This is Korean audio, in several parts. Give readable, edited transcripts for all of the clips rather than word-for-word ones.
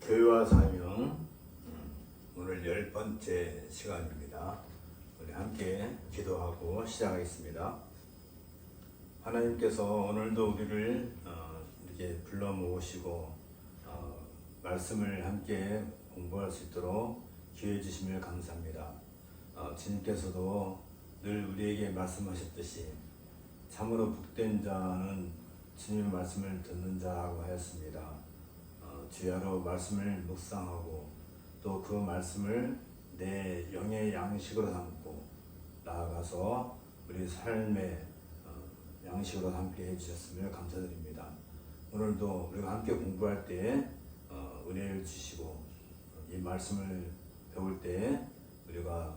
교회와 사명 오늘 10번째 시간입니다. 우리 함께 기도하고 시작하겠습니다. 하나님께서 오늘도 우리를 이렇게 불러 모으시고 말씀을 함께 공부할 수 있도록 기회 주심을 감사합니다. 주님께서도 늘 우리에게 말씀하셨듯이 참으로 복된 자는 주님의 말씀을 듣는 자라고 하였습니다. 주야로 말씀을 묵상하고 또 그 말씀을 내 영의 양식으로 삼고 나아가서 우리 삶의 양식으로 함께 해주셨음을 감사드립니다. 오늘도 우리가 함께 공부할 때 은혜를 주시고 이 말씀을 배울 때 우리가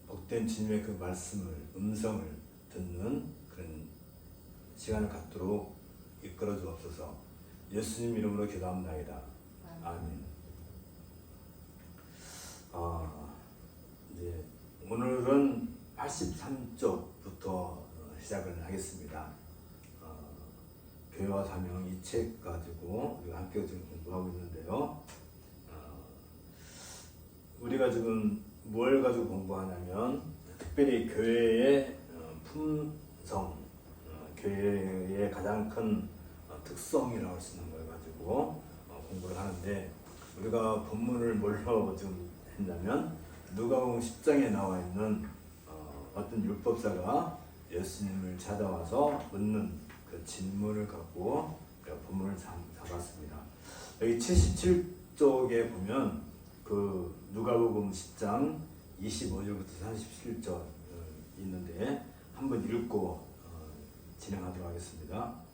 복된 주님의 그 말씀을 음성을 듣는 그런 시간을 갖도록 이끌어 주옵소서. 예수님 이름으로 기도합나이다. 아멘. 이제 오늘은 83쪽부터 시작을 하겠습니다. 교회와 사명 이 책 가지고 우리가 함께 지금 공부하고 있는데요. 우리가 지금 뭘 가지고 공부하냐면 특별히 교회의 품성, 교회의 가장 큰 특성이라고 할 수 있는 걸 가지고 공부를 하는데, 우리가 본문을 뭘로 좀 했냐면 누가복음 10장에 나와 있는 어떤 율법사가 예수님을 찾아와서 묻는 그 질문을 갖고 우리가 본문을 잡았습니다. 여기 77쪽에 보면 그 누가복음 10장 25절부터 37절 있는데 한번 읽고 진행하도록 하겠습니다.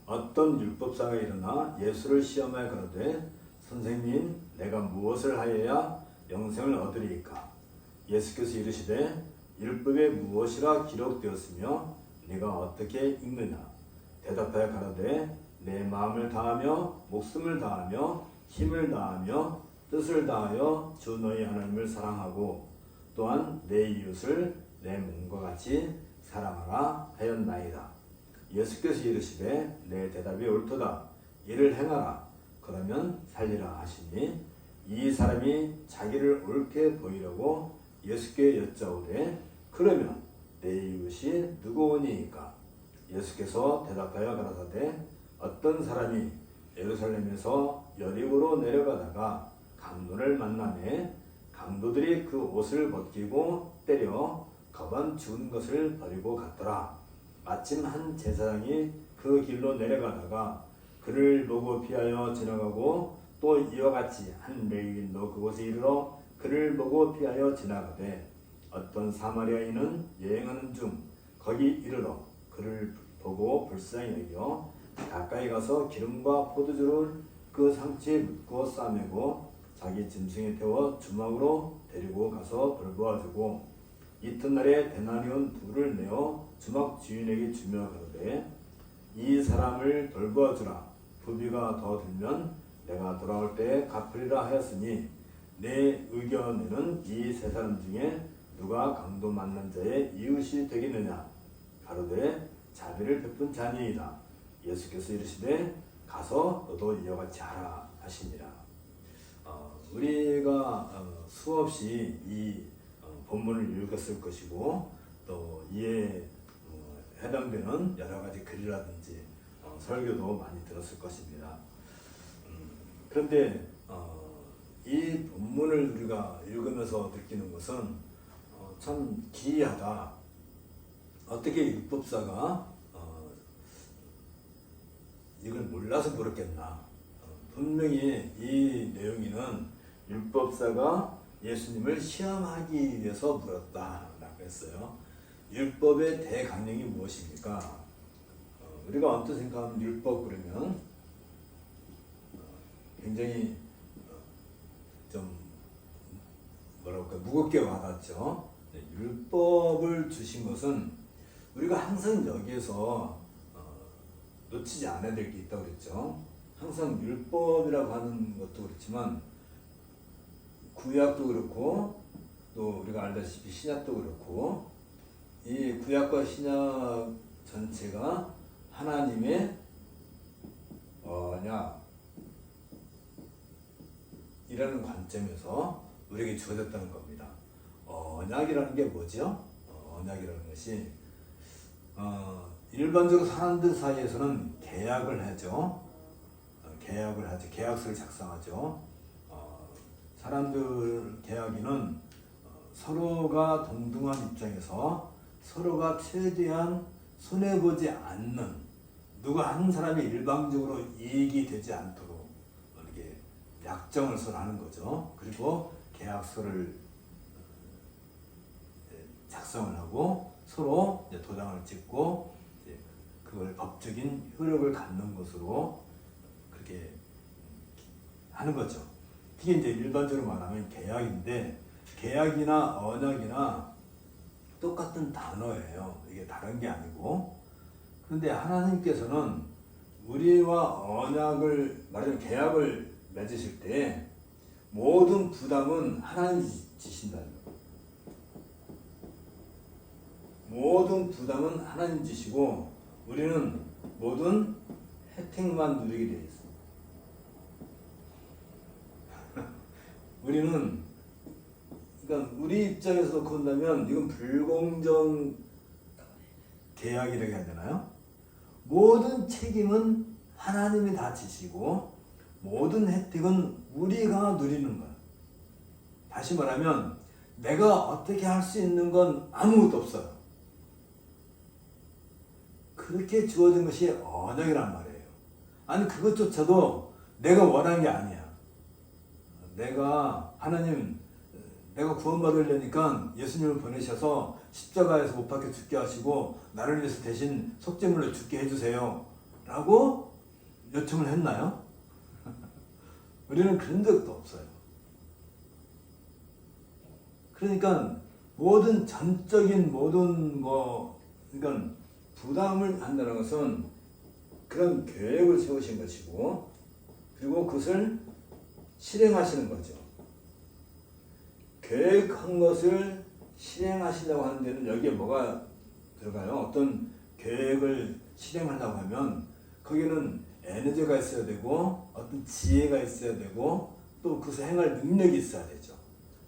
어떤 율법사가 일어나 예수를 시험하여 가로되 선생님, 내가 무엇을 하여야 영생을 얻으리이까? 예수께서 이르시되 율법에 무엇이라 기록되었으며 네가 어떻게 읽느냐? 대답하여 가로되 내 마음을 다하며 목숨을 다하며 힘을 다하며 뜻을 다하여 주 너희 하나님을 사랑하고 또한 내 이웃을 내 몸과 같이 사랑하라 하였나이다. 예수께서 이르시되 내 대답이 옳도다. 이를 행하라. 그러면 살리라 하시니 이 사람이 자기를 옳게 보이려고 예수께 여짜오되 그러면 내 이웃이 누구오니이까? 예수께서 대답하여 가라사대 어떤 사람이 예루살렘에서 여리고로 내려가다가 강도를 만나매 강도들이 그 옷을 벗기고 때려 가방 죽은 것을 버리고 갔더라. 마침 한 제사장이 그 길로 내려가다가 그를 보고 피하여 지나가고 또 이와 같이 한 레위인도 그곳에 이르러 그를 보고 피하여 지나가되 어떤 사마리아인은 여행하는 중 거기 이르러 그를 보고 불쌍히 여겨 가까이 가서 기름과 포도주를 그 상처에 묻고 싸매고 자기 짐승에 태워 주막으로 데리고 가서 돌보아주고 이튿날에 데나리온 둘을 내어 주막 주인에게 주며 그러되 이 사람을 돌보아주라. 부비가 더 들면 내가 돌아올 때 갚으리라 하였으니 내 의견에는 이 세 사람 중에 누가 강도 만난 자의 이웃이 되겠느냐? 가로되 자비를 베푼 자니이다. 예수께서 이르시되 가서 너도 이와 같이 하라 하시니라. 우리가 수없이 이 본문을 읽었을 것이고 또 이에 해당되는 여러 가지 글이라든지 설교도 많이 들었을 것입니다. 그런데 이 본문을 우리가 읽으면서 느끼는 것은 참 기이하다. 어떻게 율법사가 이걸 몰라서 물었겠나? 분명히 이 내용에는 율법사가 예수님을 시험하기 위해서 물었다라고 했어요. 율법의 대강령이 무엇입니까? 우리가 언뜻 생각하면 율법 그러면 굉장히 좀 뭐랄까 무겁게 와닿죠. 율법을 주신 것은 우리가 항상 여기에서 놓치지 않아야 될 게 있다고 그랬죠. 항상 율법이라고 하는 것도 그렇지만 구약도 그렇고 또 우리가 알다시피 신약도 그렇고 이 구약과 신약 전체가 하나님의 언약, 언약이라는 관점에서 우리에게 주어졌다는 겁니다. 언약이라는 게 뭐죠? 언약이라는 것이 일반적으로 사람들 사이에서는 계약을 하죠. 계약서를 작성하죠. 사람들 계약에는 서로가 동등한 입장에서 서로가 최대한 손해보지 않는, 누가 한 사람이 일방적으로 이익이 되지 않도록 이렇게 약정을 서로 하는 거죠. 그리고 계약서를 작성을 하고 서로 도장을 찍고 그걸 법적인 효력을 갖는 것으로 그렇게 하는 거죠. 이게 이제 일반적으로 말하면 계약인데, 계약이나 언약이나 똑같은 단어예요. 이게 다른 게 아니고. 그런데 하나님께서는 우리와 언약을, 말하자면 계약을 맺으실 때 모든 부담은 하나님이 지신다는 거예요. 모든 부담은 하나님 지시고 우리는 모든 혜택만 누리게 되어 있습니다. 우리는, 그러니까 우리 입장에서 본다면 이건 불공정 계약이라고 해야 되나요? 모든 책임은 하나님이 다 지시고 모든 혜택은 우리가 누리는 거예요. 다시 말하면 내가 어떻게 할 수 있는 건 아무것도 없어요. 그렇게 주어진 것이 언약이란 말이에요. 아니 그것조차도 내가 원한 게 아니야. 하나님, 내가 구원받으려니까 예수님을 보내셔서 십자가에서 못 박혀 죽게 하시고 나를 위해서 대신 속죄물로 죽게 해주세요 라고 요청을 했나요? 우리는 그런 적도 없어요. 그러니까 모든 전적인 그러니까 부담을 한다는 것은 그런 계획을 세우신 것이고, 그리고 그것을 실행하시는 거죠. 계획한 것을 실행하시려고 하는 데는 여기에 뭐가 들어가요? 어떤 계획을 실행하려고 하면 거기는 에너지가 있어야 되고 어떤 지혜가 있어야 되고 또 그것을 행할 능력이 있어야 되죠.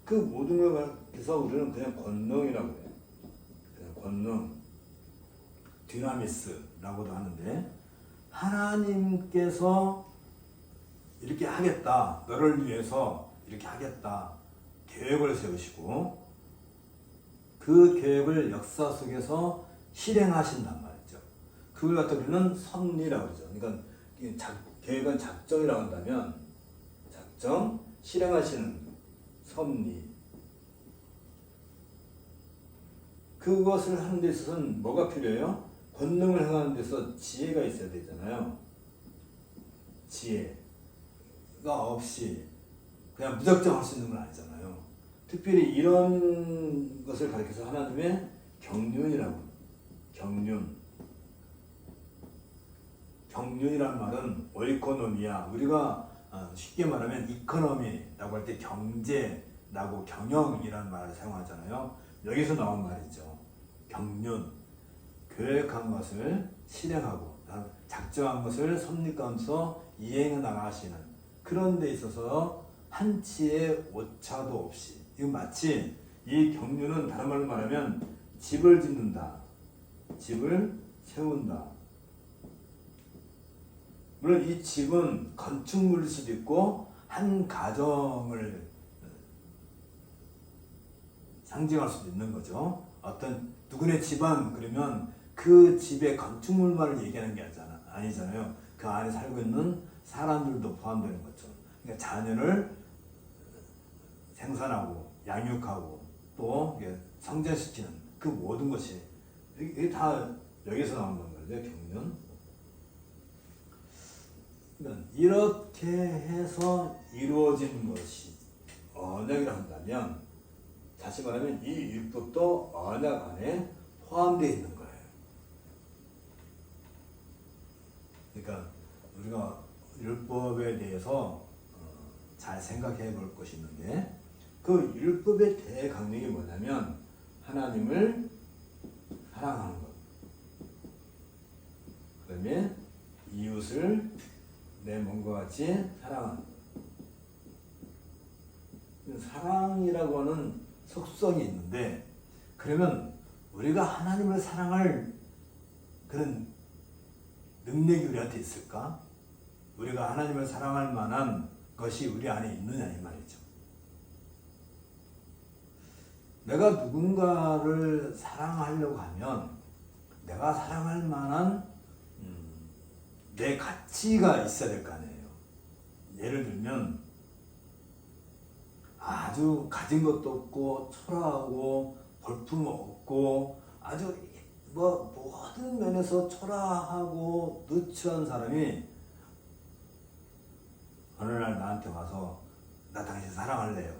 그 모든 것에서 우리는 그냥 권능이라고 해요. 그냥 권능, 디나미스라고도 하는데, 하나님께서 이렇게 하겠다, 너를 위해서 이렇게 하겠다 계획을 세우시고 그 계획을 역사 속에서 실행하신단 말이죠. 그걸 갖다 우리는 섭리라고 그러죠. 그러니까 계획은 작정이라고 한다면 작정, 실행하시는 섭리. 그것을 하는 데 있어서는 뭐가 필요해요? 권능을 행하는 데서 지혜가 있어야 되잖아요. 지혜가 없이 그냥 무작정 할 수 있는 건 아니잖아요. 특별히 이런 것을 가리켜서 하나님의 경륜이라고 합니다. 경륜이라는 말은 오이코노미야, 우리가 쉽게 말하면 이코노미라고 할 때 경제라고 경영이라는 말을 사용하잖아요. 여기서 나온 말이죠. 경륜, 계획한 것을 실행하고 작정한 것을 섭리 가운데서 이행해 나가시는 그런 데 있어서 한치의 오차도 없이, 이건 마치 이 경륜은 다른 말로 말하면 집을 짓는다, 집을 세운다. 물론 이 집은 건축물일 수도 있고 한 가정을 상징할 수도 있는 거죠. 어떤 누구네 집안 그러면 그 집의 건축물만을 얘기하는 게 아니잖아요. 그 안에 살고 있는 사람들도 포함되는 거죠. 그러니까 자녀를 생산하고 양육하고 또 성장시키는 그 모든 것이 이게 다 여기서 나온 거죠. 경륜. 그러니까 이렇게 해서 이루어진 것이 언약이라 한다면, 다시 말하면 이 율법도 언약 안에 포함되어 있는 거예요. 그러니까 우리가 율법에 대해서 잘 생각해 볼 것이 있는데, 그 율법의 대강령이 뭐냐면 하나님을 사랑하는 것, 그 다음에 이웃을 내 몸과 같이 사랑하는 것. 사랑이라고 하는 속성이 있는데, 그러면 우리가 하나님을 사랑할 그런 능력이 우리한테 있을까? 우리가 하나님을 사랑할 만한 것이 우리 안에 있느냐 이 말이죠. 내가 누군가를 사랑하려고 하면 내가 사랑할 만한 내 가치가 있어야 될 거 아니에요. 예를 들면 아주 가진 것도 없고 초라하고 볼품 없고 아주 모든 면에서 초라하고 누추한 사람이 어느 날 나한테 와서 나 당신 사랑할래요.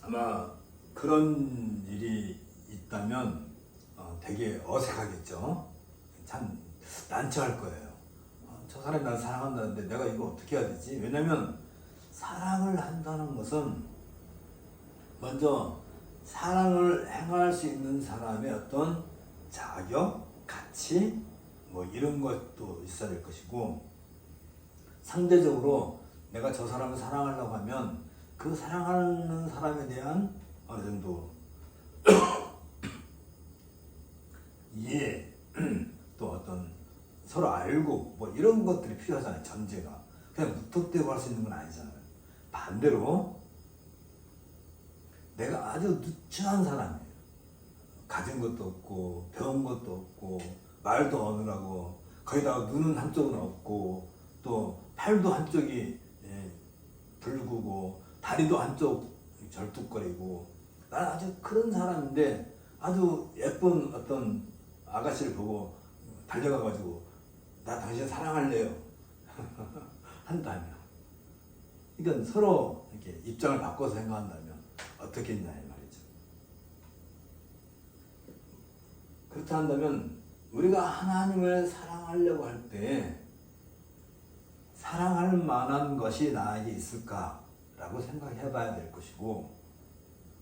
아마 그런 일이 있다면 되게 어색하겠죠. 참 난처할 거예요. 저 사람이 나를 사랑한다는데 내가 이거 어떻게 해야 되지? 왜냐면 사랑을 한다는 것은 먼저 사랑을 행할 수 있는 사람의 어떤 자격, 가치 이런 것도 있어야 될 것이고, 상대적으로 내가 저 사람을 사랑하려고 하면 그 사랑하는 사람에 대한 어느 정도 이해, 또 어떤 서로 알고 이런 것들이 필요하잖아요. 전제가 그냥 무턱대고 할 수 있는 건 아니잖아요. 반대로 내가 아주 누추한 사람이에요. 가진 것도 없고 배운 것도 없고 말도 어눌하고 거기다가 눈은 한쪽은 없고 또 팔도 한쪽이 붉고 다리도 한쪽 절뚝거리고, 나는 아주 그런 사람인데 아주 예쁜 어떤 아가씨를 보고 달려가가지고 나 당신 사랑할래요 한다면, 그러니까 서로 이렇게 입장을 바꿔서 생각한다면 어떻겠냐 이 말이죠. 그렇다 한다면 우리가 하나님을 사랑하려고 할 때 사랑할 만한 것이 나에게 있을까라고 생각해 봐야 될 것이고,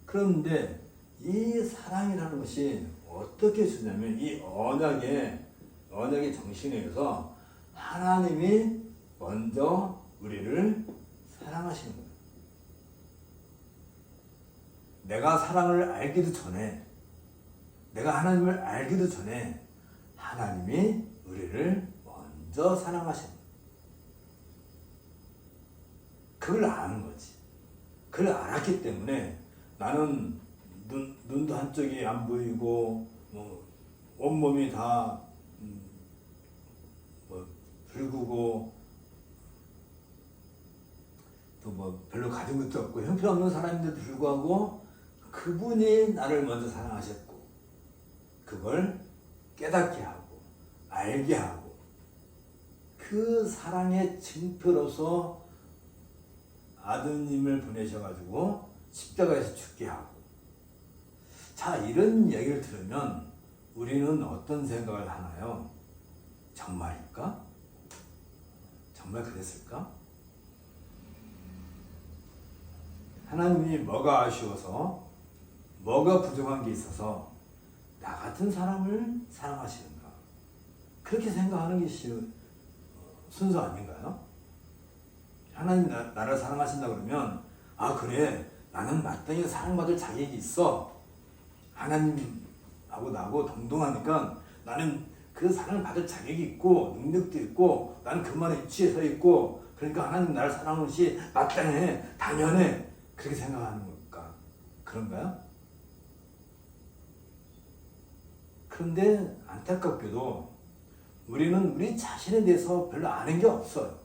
그런데 이 사랑이라는 것이 어떻게 주냐면 이 언약의 정신에 의해서 하나님이 먼저 우리를 사랑하시는 거예요. 내가 사랑을 알기도 전에, 내가 하나님을 알기도 전에 하나님이 우리를 먼저 사랑하시는 거예요. 그걸 아는 거지. 그걸 알았기 때문에 나는 눈도 한쪽이 안 보이고 온몸이 다 붉고 또 별로 가진 것도 없고 형편없는 사람인데도 불구하고 그분이 나를 먼저 사랑하셨고, 그걸 깨닫게 하고 알게 하고 그 사랑의 증표로서 아드님을 보내셔가지고 십자가에서 죽게 하고. 자, 이런 얘기를 들으면 우리는 어떤 생각을 하나요? 정말일까? 정말 그랬을까? 하나님이 뭐가 아쉬워서, 뭐가 부족한 게 있어서 나 같은 사람을 사랑하시는가? 그렇게 생각하는 게 순서 아닌가요? 하나님 나를 사랑하신다 그러면 그래, 나는 마땅히 사랑받을 자격이 있어. 하나님하고 나하고 동등하니까 나는 그 사랑을 받을 자격이 있고 능력도 있고 나는 그만의 위치에 서 있고, 그러니까 하나님 나를 사랑하는 것이 마땅해, 당연해, 그렇게 생각하는 걸까? 그런가요? 그런데 안타깝게도 우리는 우리 자신에 대해서 별로 아는 게 없어요.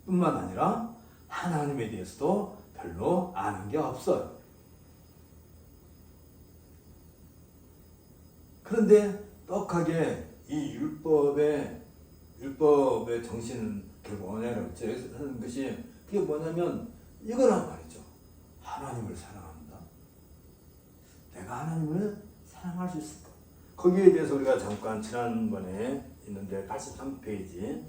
뿐만 아니라 하나님에 대해서도 별로 아는 게 없어요. 그런데 떡하게 이 율법의 정신은 결국 언약이라고 하는 것이, 그게 뭐냐면 이거란 말이죠. 하나님을 사랑한다. 내가 하나님을 사랑할 수 있을까? 거기에 대해서 우리가 잠깐 지난번에 있는데 83페이지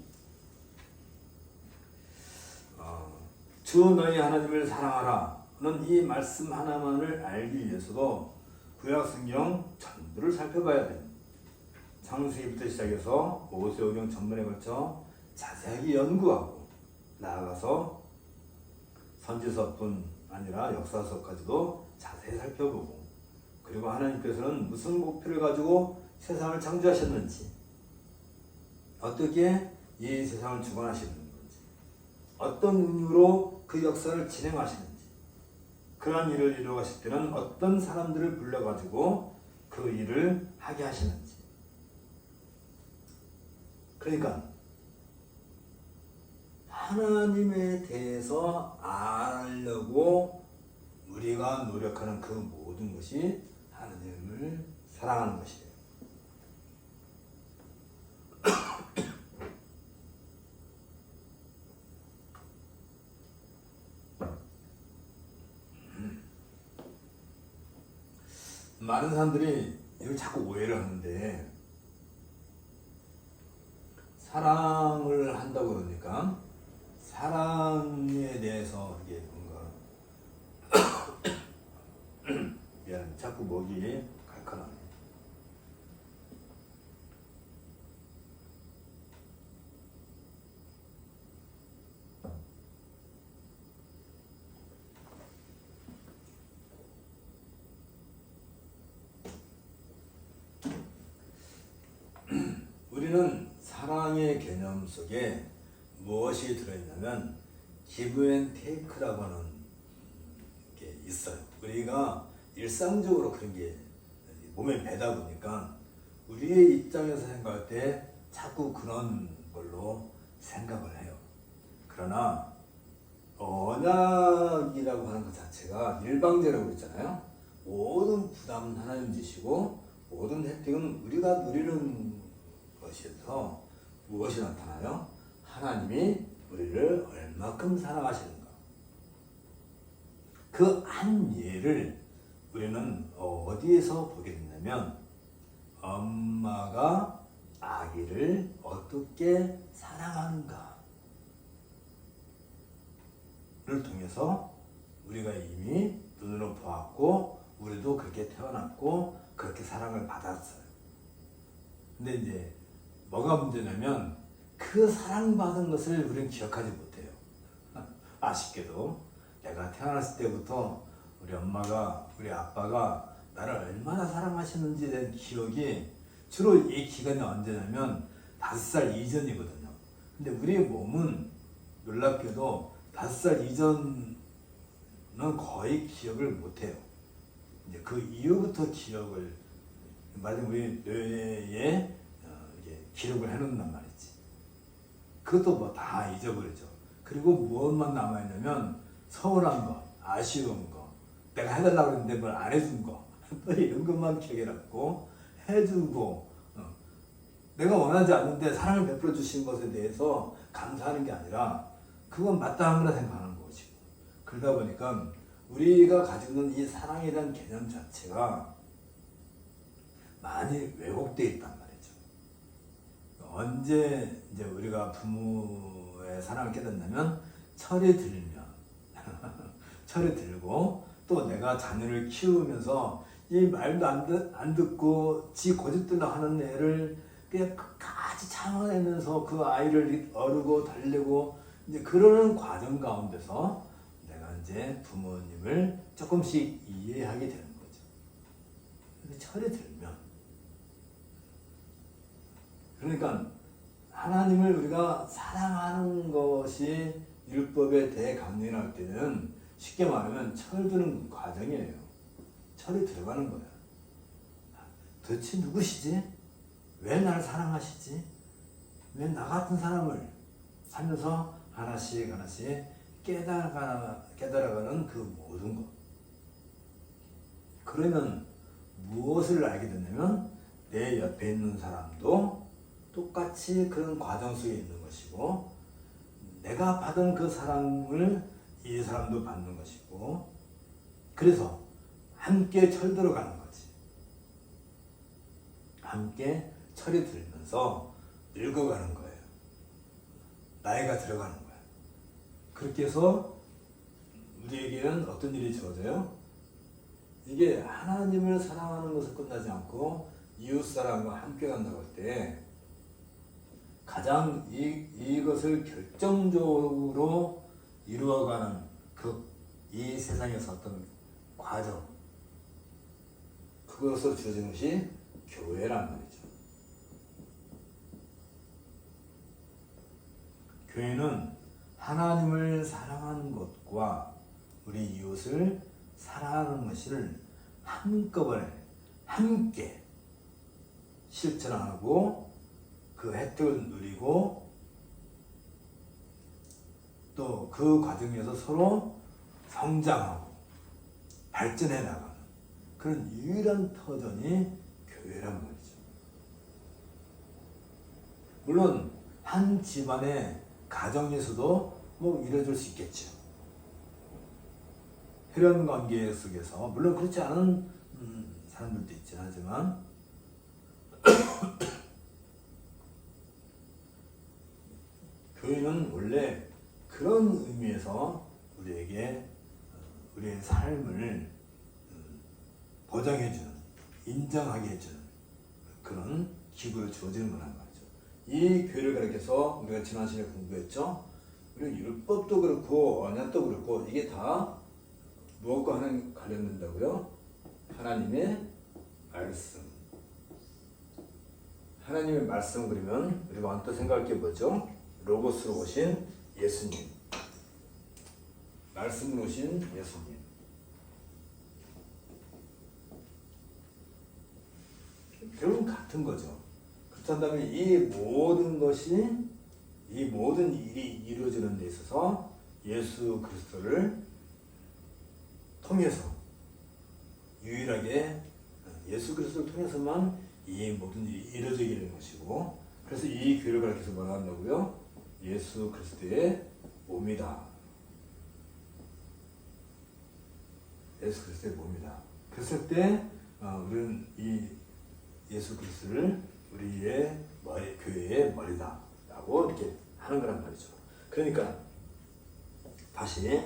주 너희 하나님을 사랑하라는 이 말씀 하나만을 알기 위해서도 구약 성경 전부를 살펴봐야 돼요. 창세기부터 시작해서 모세오경 전문에 걸쳐 자세하게 연구하고 나아가서 선지서뿐 아니라 역사서까지도 자세히 살펴보고, 그리고 하나님께서는 무슨 목표를 가지고 세상을 창조하셨는지, 어떻게 이 세상을 주관하시는 건지, 어떤 의미로 그 역사를 진행하시는지, 그러한 일을 이루어가실 때는 어떤 사람들을 불러가지고 그 일을 하게 하시는지. 그러니까 하나님에 대해서 알려고 우리가 노력하는 그 모든 것이 하나님을 사랑하는 것이에요. 많은 사람들이 이걸 자꾸 오해를 하는데, 사랑을 한다고 그러니까 사랑에 대해서 이게 뭔가 미안, 자꾸 목이 칼칼하네. 우리는 사랑의 개념 속에 무엇이 들어있냐면 기브 앤 테이크라고 하는 게 있어요. 우리가 일상적으로 그런 게 몸에 배다 보니까 우리의 입장에서 생각할 때 자꾸 그런 걸로 생각을 해요. 그러나 언약이라고 하는 것 자체가 일방제라고 했잖아요. 모든 부담은 하나님 지시고 모든 혜택은 우리가 누리는 것이어서 무엇이 나타나요? 하나님이 우리를 얼마큼 사랑하시는가. 그 한 예를 우리는 어디에서 보게 됐냐면, 엄마가 아기를 어떻게 사랑하는가를 통해서 우리가 이미 눈으로 보았고, 우리도 그렇게 태어났고 그렇게 사랑을 받았어요. 근데 이제 뭐가 문제냐면 그 사랑받은 것을 우리는 기억하지 못해요. 아쉽게도 내가 태어났을 때부터 우리 엄마가, 우리 아빠가 나를 얼마나 사랑하시는지에 대한 기억이 주로 이 기간이 언제냐면 5살 이전이거든요. 근데 우리의 몸은 놀랍게도 5살 이전은 거의 기억을 못해요. 이제 그 이후부터 기억을, 말하자면 우리 뇌에 기록을 해놓는단 말이지. 그것도 뭐 다 잊어버리죠. 그리고 무엇만 남아있냐면 서운한 거, 아쉬운 거, 내가 해달라고 했는데 뭘 안 해준 거, 이런 것만 기억해 놨고, 해주고, 내가 원하지 않는데 사랑을 베풀어 주신 것에 대해서 감사하는 게 아니라 그건 마땅한 거라 생각하는 것이고, 그러다 보니까 우리가 가지고 있는 이 사랑에 대한 개념 자체가 많이 왜곡되어 있단 말이에요. 언제 이제 우리가 부모의 사랑을 깨닫냐면 철이 들면 철이 들고, 또 내가 자녀를 키우면서 이 말도 안 듣고 지 고집들로 하는 애를 그냥 끝까지 참아내면서 그 아이를 어르고 달래고 이제 그러는 과정 가운데서 내가 이제 부모님을 조금씩 이해하게 되는 거죠. 근데 철이 들면, 그러니까 하나님을 우리가 사랑하는 것이 율법의 대강령할 때는 쉽게 말하면 철드는 과정이에요. 철이 들어가는 거야. 도대체 누구시지? 왜 나를 사랑하시지? 왜 나 같은 사람을 살면서 하나씩 하나씩 깨달아가는 그 모든 것. 그러면 무엇을 알게 되냐면 내 옆에 있는 사람도 똑같이 그런 과정 속에 있는 것이고, 내가 받은 그 사랑을 이 사람도 받는 것이고, 그래서 함께 철들어가는 거지. 함께 철이 들면서 늙어가는 거예요. 나이가 들어가는 거야. 그렇게 해서 우리에게는 어떤 일이 주어져요? 이게 하나님을 사랑하는 것을 끝나지 않고 이웃 사람과 함께 간다고 할 때 가장 이것을 결정적으로 이루어가는 이 세상에서 어떤 과정, 그것으로 주어진 것이 교회란 말이죠. 교회는 하나님을 사랑하는 것과 우리 이웃을 사랑하는 것을 한꺼번에 함께 실천하고 그 혜택을 누리고 또 그 과정에서 서로 성장하고 발전해 나가는 그런 유일한 터전이 교회란 말이죠. 물론 한 집안의 가정에서도 이루어질 수 있겠죠. 혈연 관계 속에서 물론 그렇지 않은 사람들도 있긴 하지만 교회는 원래 그런 의미에서 우리에게 우리의 삶을 보장해주는, 인정하게 해주는 그런 기구를 주어지는 거란 말이죠. 이 교회를 가리켜서 우리가 지난 시간에 공부했죠. 우리 율법도 그렇고 언약도 그렇고 이게 다 무엇과 관련된다고요? 하나님의 말씀. 하나님의 말씀 그러면 우리가 언뜻 생각할 게 뭐죠? 로고스로 오신 예수님. 말씀으로 오신 예수님. 결국은 같은 거죠. 그렇다면 이 모든 일이 이루어지는 데 있어서 예수 그리스도를 통해서 유일하게 예수 그리스도를 통해서만 이 모든 일이 이루어지게 되는 것이고, 그래서 이 교회를 가르쳐서 뭐라 한다고요? 예수 그리스도의 몸이다. 예수 그리스도의 몸이다. 그랬을 때 우리는 이 예수 그리스도를 우리의 교회의 머리다 라고 이렇게 하는 거란 말이죠. 그러니까 다시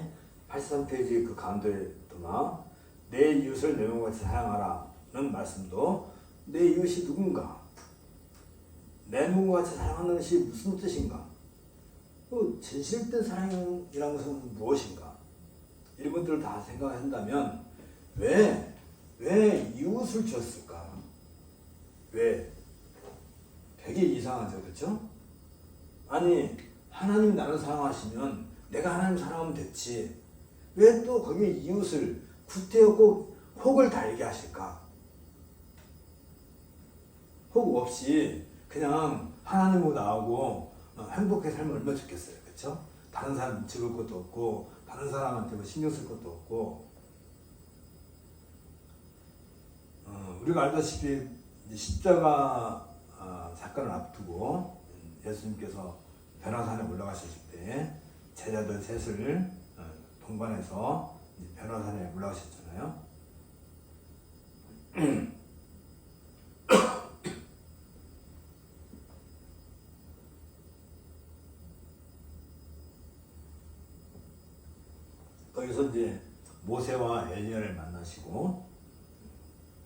83페이지 그 가운데 도나 내 이웃을 내 몸같이 사랑하라는 말씀도 내 이웃이 누군가, 내 몸같이 사랑하는 것이 무슨 뜻인가, 진실된 사랑이라는 것은 무엇인가, 이런 것들을 다 생각한다면 왜 이웃을 주었을까? 왜? 되게 이상하죠, 그렇죠? 아니 하나님 나를 사랑하시면 내가 하나님 사랑하면 됐지, 왜 또 거기에 이웃을 구태여 꼭 혹을 달게 하실까? 혹 없이 그냥 하나님으로 나오고 행복하게 살면 얼마나 좋겠어요, 그렇죠? 다른 사람 죽을 것도 없고 다른 사람한테 뭐 신경 쓸 것도 없고. 우리가 알다시피 십자가 사건을 앞두고 예수님께서 변화산에 올라가셨을 때 제자들 셋을 동반해서 변화산에 올라가셨잖아요. 거기서 이제 모세와 엘리야를 만나시고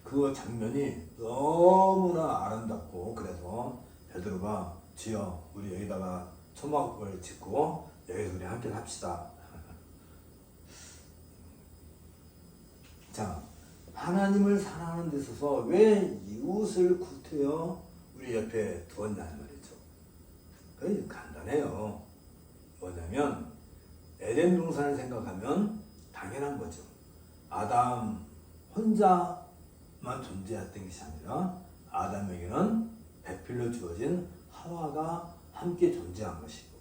그 장면이 너무나 아름답고, 그래서 베드로가 주여 우리 여기다가 초막을 짓고 여기서 우리 함께 합시다. 자, 하나님을 사랑하는 데 있어서 왜 이웃을 구태여 우리 옆에 두었냐는 말이죠. 그게 간단해요. 뭐냐면 에덴 동산을 생각하면 당연한 거죠. 아담 혼자만 존재했던 것이 아니라 아담에게는 배필로 주어진 하와가 함께 존재한 것이고,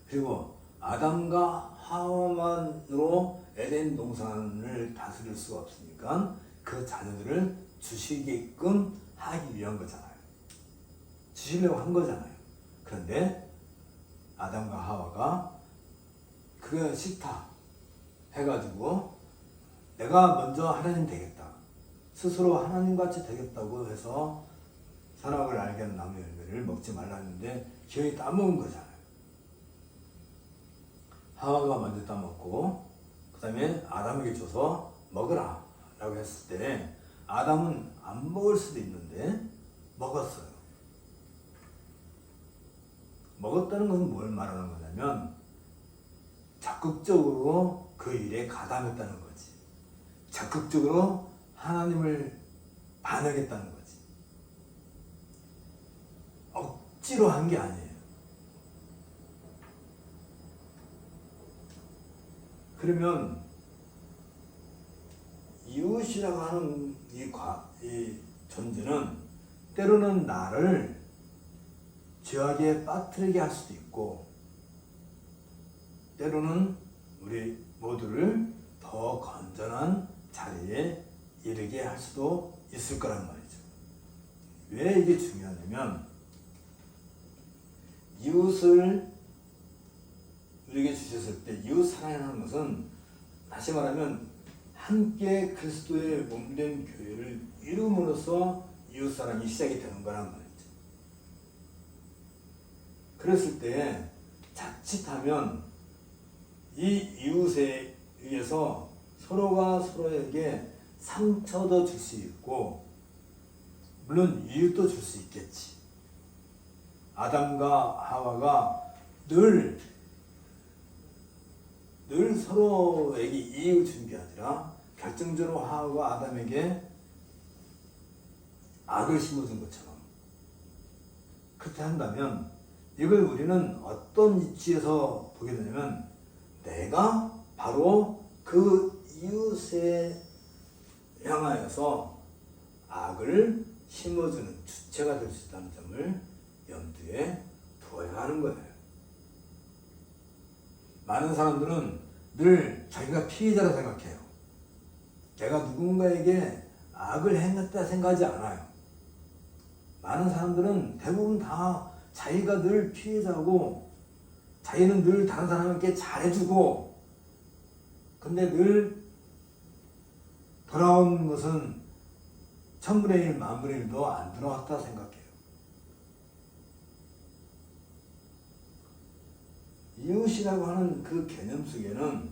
그리고 아담과 하와만으로 에덴 동산을 다스릴 수가 없으니까 그 자녀들을 주시게끔 하기 위한 거잖아요. 주시려고 한 거잖아요. 그런데 아담과 하와가 그게 싫다 해가지고 내가 먼저 하나님 되겠다, 스스로 하나님같이 되겠다고 해서 선악을 알게 하는 나무 열매를 먹지 말라 했는데 기어이 따먹은 거잖아요. 하와가 먼저 따먹고 그 다음에 아담에게 줘서 먹으라 라고 했을 때 아담은 안 먹을 수도 있는데 먹었어요. 먹었다는 것은 뭘 말하는 거냐면 적극적으로 그 일에 가담했다는 거지. 적극적으로 하나님을 반역했다는 거지. 억지로 한 게 아니에요. 그러면 이웃이라고 하는 이 존재는 때로는 나를 죄악에 빠뜨리게 할 수도 있고, 때로는 우리 모두를 더 건전한 자리에 이르게 할 수도 있을 거란 말이죠. 왜 이게 중요하냐면, 이웃을 우리에게 주셨을 때 이웃 사랑이라는 것은 다시 말하면 함께 그리스도의 몸된 교회를 이룸으로써 이웃 사랑이 시작이 되는 거란 말이죠. 그랬을 때 자칫하면 이 이웃에 의해서 서로가 서로에게 상처도 줄 수 있고, 물론 이웃도 줄 수 있겠지. 아담과 하와가 늘 서로에게 이익을 준 게 아니라 결정적으로 하와가 아담에게 악을 심어준 것처럼, 그렇게 한다면 이걸 우리는 어떤 위치에서 보게 되냐면, 내가 바로 그 이웃에 향하여서 악을 심어주는 주체가 될 수 있다는 점을 염두에 두어야 하는 거예요. 많은 사람들은 늘 자기가 피해자라 생각해요. 내가 누군가에게 악을 행했다 생각하지 않아요. 많은 사람들은 대부분 다 자기가 늘 피해자고, 자기는 늘 다른 사람에게 잘해주고, 근데 늘 돌아온 것은 1000분의 1, 10,000분의 1도 안 돌아왔다 생각해요. 이웃이라고 하는 그 개념 속에는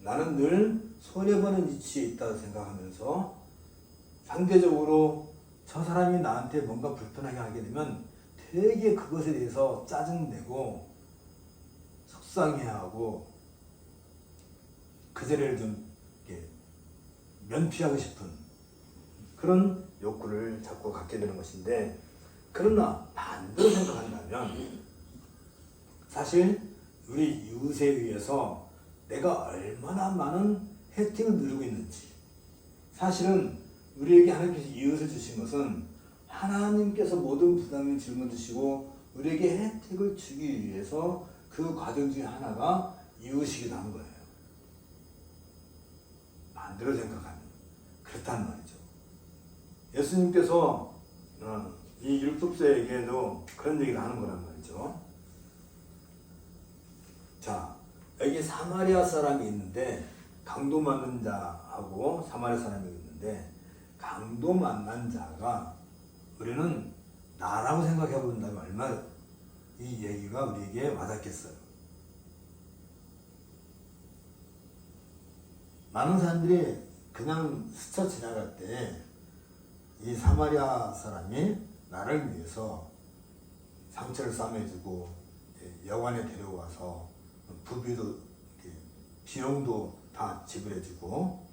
나는 늘 손해보는 위치에 있다고 생각하면서, 상대적으로 저 사람이 나한테 뭔가 불편하게 하게 되면 되게 그것에 대해서 짜증내고 속상해하고 그 자리를 좀 면피하고 싶은 그런 욕구를 자꾸 갖게 되는 것인데, 그러나 반대로 생각한다면 사실 우리 이웃에 의해서 내가 얼마나 많은 혜택을 누리고 있는지, 사실은 우리에게 하나님께서 이웃을 주신 것은 하나님께서 모든 부담을 짊어지시고 우리에게 혜택을 주기 위해서 그 과정 중에 하나가 이웃이기도 한 거예요. 반대로 생각하면 그렇단 말이죠. 예수님께서 이 율법자에게도 그런 얘기를 하는 거란 말이죠. 자, 여기 사마리아 사람이 있는데, 강도 만난 자하고 사마리아 사람이 있는데, 강도 만난 자가 우리는 나라고 생각해 본다면 얼마나 이 얘기가 우리에게 와닿겠어요. 많은 사람들이 그냥 스쳐 지나갈 때 이 사마리아 사람이 나를 위해서 상처를 싸매주고 여관에 데려와서 부비도 비용도 다 지불해주고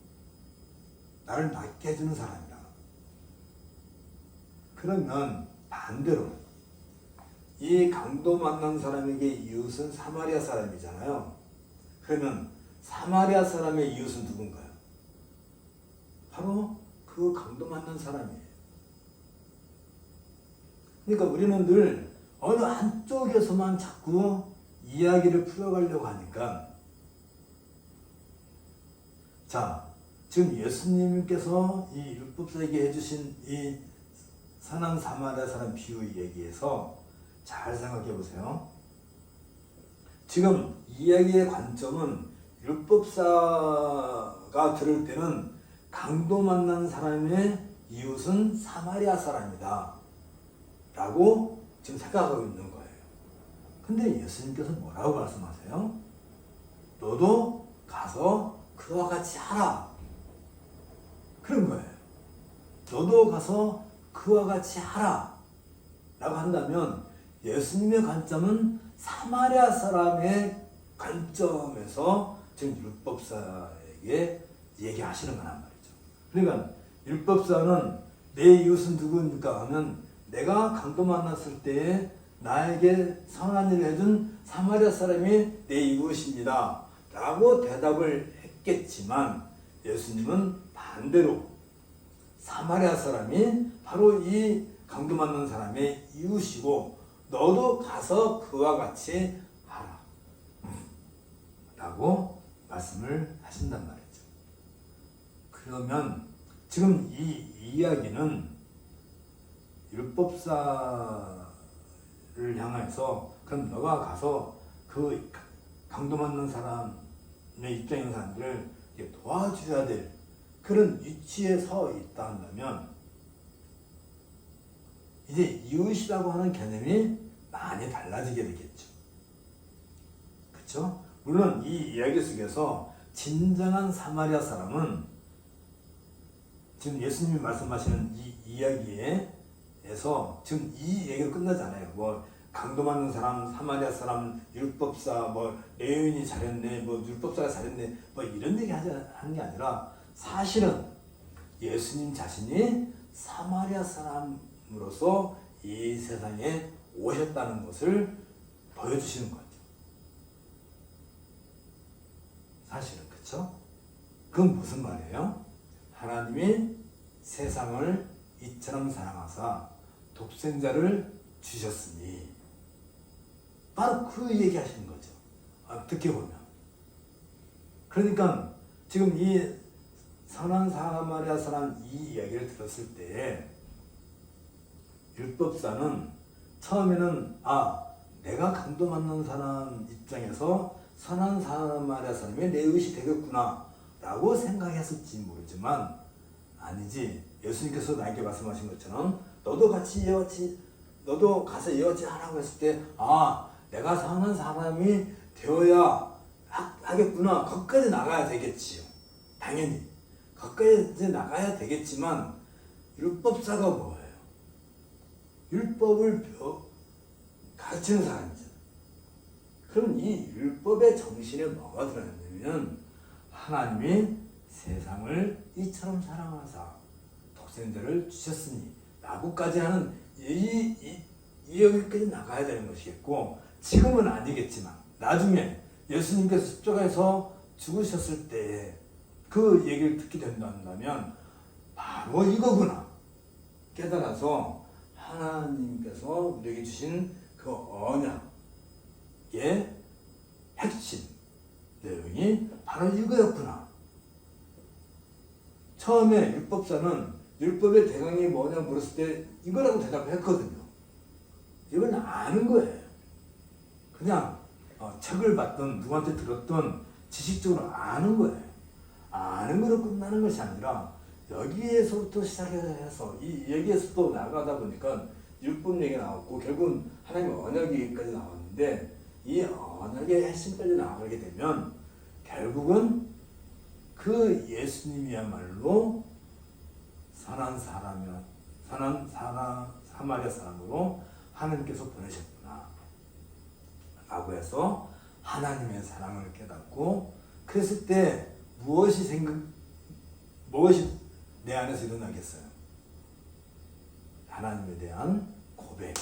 나를 낫게 해주는 사람이다. 그러면 반대로 이 강도 만난 사람에게 이웃은 사마리아 사람이잖아요. 그러면 사마리아 사람의 이웃은 누군가요? 바로 그 강도 만난 사람이에요. 그러니까 우리는 늘 어느 한쪽에서만 자꾸 이야기를 풀어가려고 하니까, 자, 지금 예수님께서 이 율법사에게 해주신 이 선한 사마리아 사람 비유 얘기에서 잘 생각해 보세요. 지금 이야기의 관점은 율법사가 들을 때는 강도 만난 사람의 이웃은 사마리아 사람이다 라고 지금 생각하고 있는 거예요. 근데 예수님께서 뭐라고 말씀하세요? 너도 가서 그와 같이 하라, 그런 거예요. 너도 가서 그와 같이 하라 라고 한다면 예수님의 관점은 사마리아 사람의 관점에서 지금 율법사에게 얘기하시는 거란 말이죠. 그러니까 율법사는 내 이웃은 누구입니까 하면 내가 강도 만났을 때에 나에게 선한 일을 해준 사마리아 사람이 내 이웃입니다 라고 대답을 했겠지만 예수님은 반대로 사마리아 사람이 바로 이 강도 만난 사람의 이웃이고 너도 가서 그와 같이 하라 라고 말씀을 하신단 말이죠. 그러면 지금 이 이야기는 율법사를 향해서 그럼 너가 가서 그 강도 맞는 사람의 입장에 있는 사람들을 도와줘야 될 그런 위치에 서 있다 한다면 이제 이웃이라고 하는 개념이 많이 달라지게 되겠죠. 그렇죠? 물론 이 이야기 속에서 진정한 사마리아 사람은 지금 예수님이 말씀하시는 이 이야기에서 지금 이 얘기로 끝나지 않아요. 뭐 강도 맞는 사람, 사마리아 사람, 율법사, 뭐 레위인이 잘했네, 뭐 율법사가 잘했네, 뭐 이런 얘기 하는 게 아니라 사실은 예수님 자신이 사마리아 사람으로서 이 세상에 오셨다는 것을 보여주시는 거죠. 사실은 그렇죠? 그건 무슨 말이에요? 하나님이 세상을 이처럼 사랑하사 독생자를 주셨으니 바로 그 얘기 하시는 거죠. 어떻게 보면. 그러니까 지금 이 선한 사마리아 사람 이 이야기를 들었을 때 율법사는 처음에는 내가 강도 맞는 사람 입장에서 선한 사마리아 사람이 내 의식이 되겠구나 라고 생각했을지 모르지만 아니지, 예수님께서 나에게 말씀하신 것처럼 너도 가서 이와 같이 하라고 했을 때 내가 선한 사람이 되어야 하겠구나, 거기까지 나가야 되겠지요. 당연히 거기까지 나가야 되겠지만 율법사가 뭐예요? 율법을 가르치는 사람이잖아요. 그럼 이 율법의 정신에 뭐가 들어있냐면 하나님이 세상을 이처럼 사랑하사 독생자를 주셨으니 라고까지 하는 여기까지 나가야 되는 것이겠고, 지금은 아니겠지만 나중에 예수님께서 십자가에서 죽으셨을 때 그 얘기를 듣게 된다면 바로 이거구나 깨달아서 하나님께서 우리에게 주신 그 언약의 핵심 내용이 바로 이거였구나. 처음에 율법사는 율법의 대강이 뭐냐 물었을 때 이거라고 대답했거든요. 이건 아는 거예요. 그냥 책을 봤던 누구한테 들었던 지식적으로 아는 거예요. 아는 거로 끝나는 것이 아니라 여기에서부터 시작해서 여기에서도 나가다 보니까 율법 얘기가 나왔고 결국은 하나님의 언약까지 나왔는데 이 언약의 핵심까지 나가게 되면 결국은 그 예수님이야말로 선한 사마리아 사람으로 하나님께서 보내셨구나 라고 해서 하나님의 사랑을 깨닫고, 그랬을 때 무엇이 내 안에서 일어나겠어요? 하나님에 대한 고백,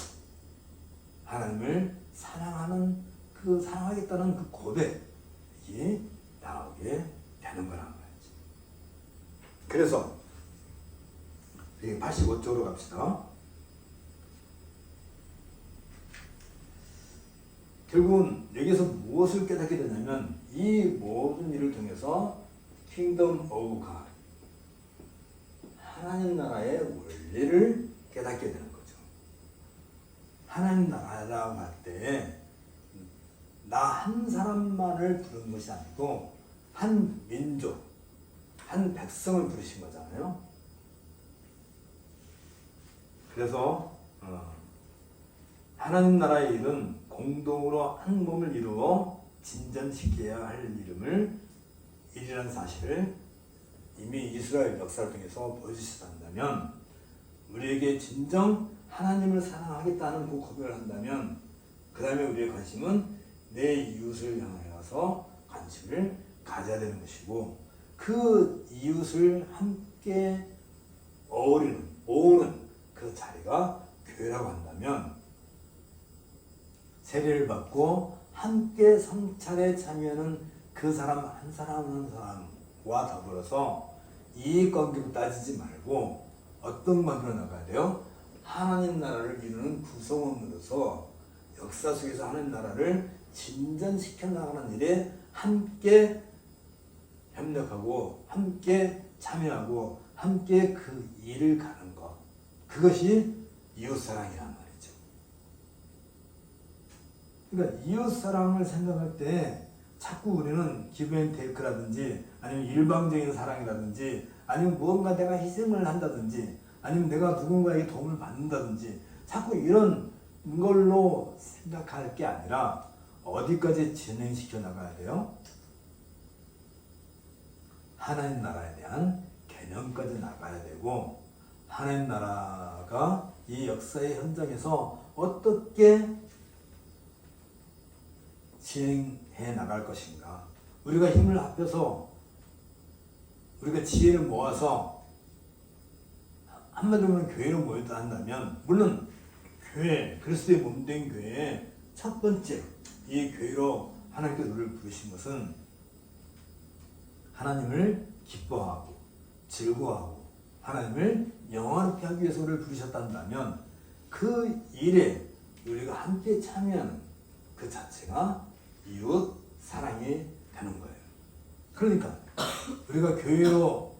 하나님을 사랑하겠다는 그 고백이 나오게 되는 거란 말이지. 그래서 85쪽으로 갑시다. 결국은 여기서 무엇을 깨닫게 되냐면 이 모든 일을 통해서 Kingdom of God, 하나님 나라의 원리를 깨닫게 되는 거죠. 하나님 나라라고 할 때 나 한 사람만을 부르는 것이 아니고 한 민족, 한 백성을 부르신 거잖아요. 그래서 하나님 나라의 일은 공동으로 한 몸을 이루어 진전시켜야 할 일이라는 사실을 이미 이스라엘 역사를 통해서 보여주셨다면, 우리에게 진정 하나님을 사랑하겠다는 그 고백을 한다면, 그 다음에 우리의 관심은 내 이웃을 향하여서 관심을 가져야 되는 것이고, 그 이웃을 함께 모으는 그 자리가 교회라고 한다면, 세례를 받고 함께 성찰에 참여하는 그 사람 한 사람 한 사람과 더불어서 이익관계로 따지지 말고 어떤 관계로 나가야 돼요? 하나님 나라를 이루는 구성원으로서 역사 속에서 하나님 나라를 진전시켜 나가는 일에 함께 협력하고 함께 참여하고 함께 그 일을 가는 것, 그것이 이웃사랑이란 말이죠. 그러니까 이웃사랑을 생각할 때 자꾸 우리는 기브앤테이크라든지 아니면 일방적인 사랑이라든지 아니면 무언가 내가 희생을 한다든지 아니면 내가 누군가에게 도움을 받는다든지 자꾸 이런 걸로 생각할 게 아니라 어디까지 진행시켜 나가야 돼요? 하나님 나라에 대한 개념까지 나가야 되고, 하나님 나라가 이 역사의 현장에서 어떻게 진행해 나갈 것인가, 우리가 힘을 합해서 우리가 지혜를 모아서 한마디로 보면 교회로 모였다 한다면, 물론 교회, 그리스도의 몸된 교회의 첫 번째 이 교회로 하나님께서 우리를 부르신 것은 하나님을 기뻐하고 즐거워하고 하나님을 영화롭게 하기 위해서 우리를 부르셨단다면, 그 일에 우리가 함께 참여하는 그 자체가 이웃 사랑이 되는 거예요. 그러니까 우리가 교회로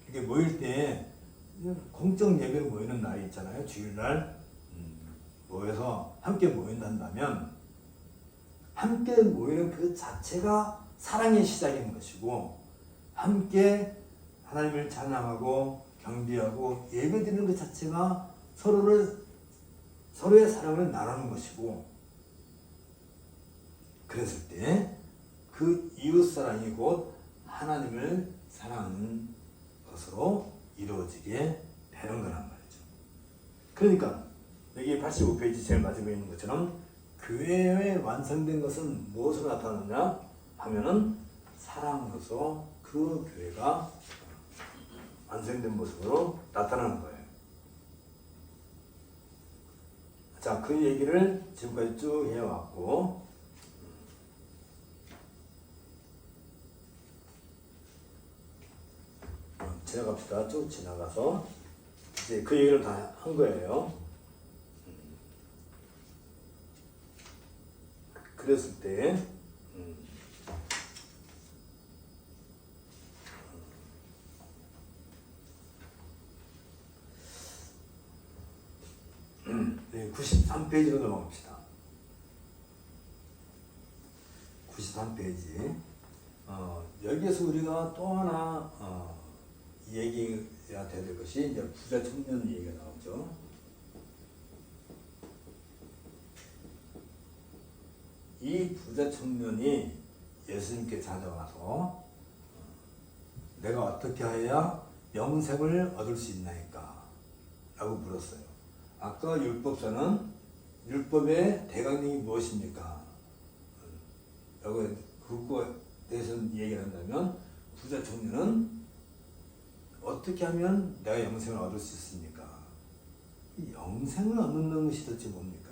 이렇게 모일 때 공적 예배로 모이는 날이 있잖아요. 주일날 모여서 함께 모인다면 함께 모이는 그 자체가 사랑의 시작인 것이고, 함께 하나님을 찬양하고 경배하고 예배드리는 그 자체가 서로의 사랑을 나누는 것이고, 그랬을 때 그 이웃사랑이 곧 하나님을 사랑하는 것으로 이루어지게 되는 거란 말이죠. 그러니까 여기 85페이지 제일 마지막에 있는 것처럼 교회에 완성된 것은 무엇으로 나타나느냐 하면은 사랑으로서 그 교회가 완성된 모습으로 나타나는 거예요. 자, 그 얘기를 지금까지 쭉 해왔고, 지나갑시다. 쭉 지나가서 이제 그 얘기를 다 한 거예요. 그랬을 때 네, 93페이지로 넘어갑시다. 93페이지. 여기에서 우리가 또 하나 얘기가 될 것이 이제 부자 청년 얘기가 나오죠. 이 부자 청년이 예수님께 찾아와서 내가 어떻게 해야 영생을 얻을 수 있나이까? 라고 물었어요. 아까 율법자는 율법의 대강령이 무엇입니까? 라고 그거에 대해서 얘기를 한다면, 부자 청년은 어떻게 하면 내가 영생을 얻을 수 있습니까? 영생을 얻는 것이 도대체 뭡니까?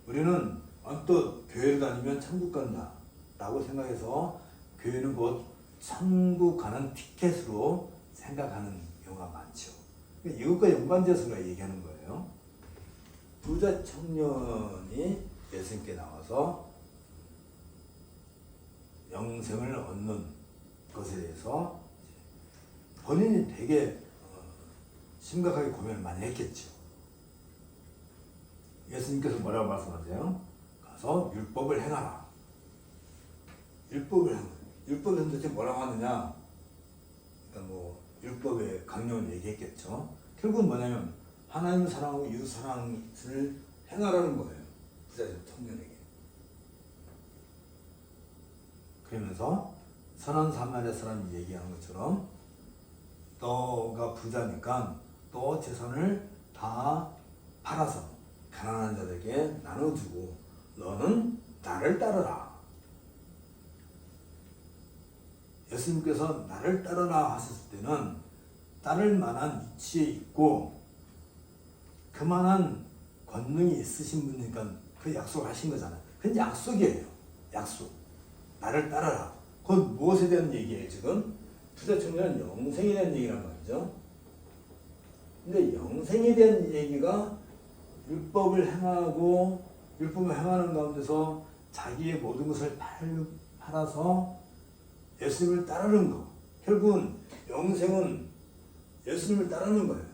우리는 또 교회를 다니면 천국 간다 라고 생각해서 교회는 곧 천국 가는 티켓으로 생각하는 경우가 많죠. 이것과 연관돼서 얘기하는 거예요. 부자 청년이 예수님께 나와서 영생을 얻는 것에 대해서 본인이 되게 심각하게 고민을 많이 했겠죠. 예수님께서 뭐라고 말씀하세요? 가서 율법을 행하라. 율법을 행하라. 율법은 도대체 뭐라고 하느냐? 그러니까 뭐 율법의 강령을 얘기했겠죠. 결국은 뭐냐면 하나님을 사랑하고 이웃 사랑을 행하라는 거예요. 부자 청년에게. 그러면서 선한 사마리아 사람이 얘기하는 것처럼 너가 부자니까 또 재산을 다 팔아서 가난한 자들에게 나눠주고 너는 나를 따르라. 예수님께서 나를 따르라 하셨을 때는 따를 만한 위치에 있고 그만한 권능이 있으신 분이니까 그 약속을 하신 거잖아요. 그건 약속이에요. 약속. 나를 따르라. 그건 무엇에 대한 얘기예요 지금? 부자 청년은 영생에 대한 얘기란 말이죠. 근데 영생에 대한 얘기가 율법을 행하는 가운데서 자기의 모든 것을 팔아서 예수님을 따르는 거. 결국은 영생은 예수님을 따르는 거예요.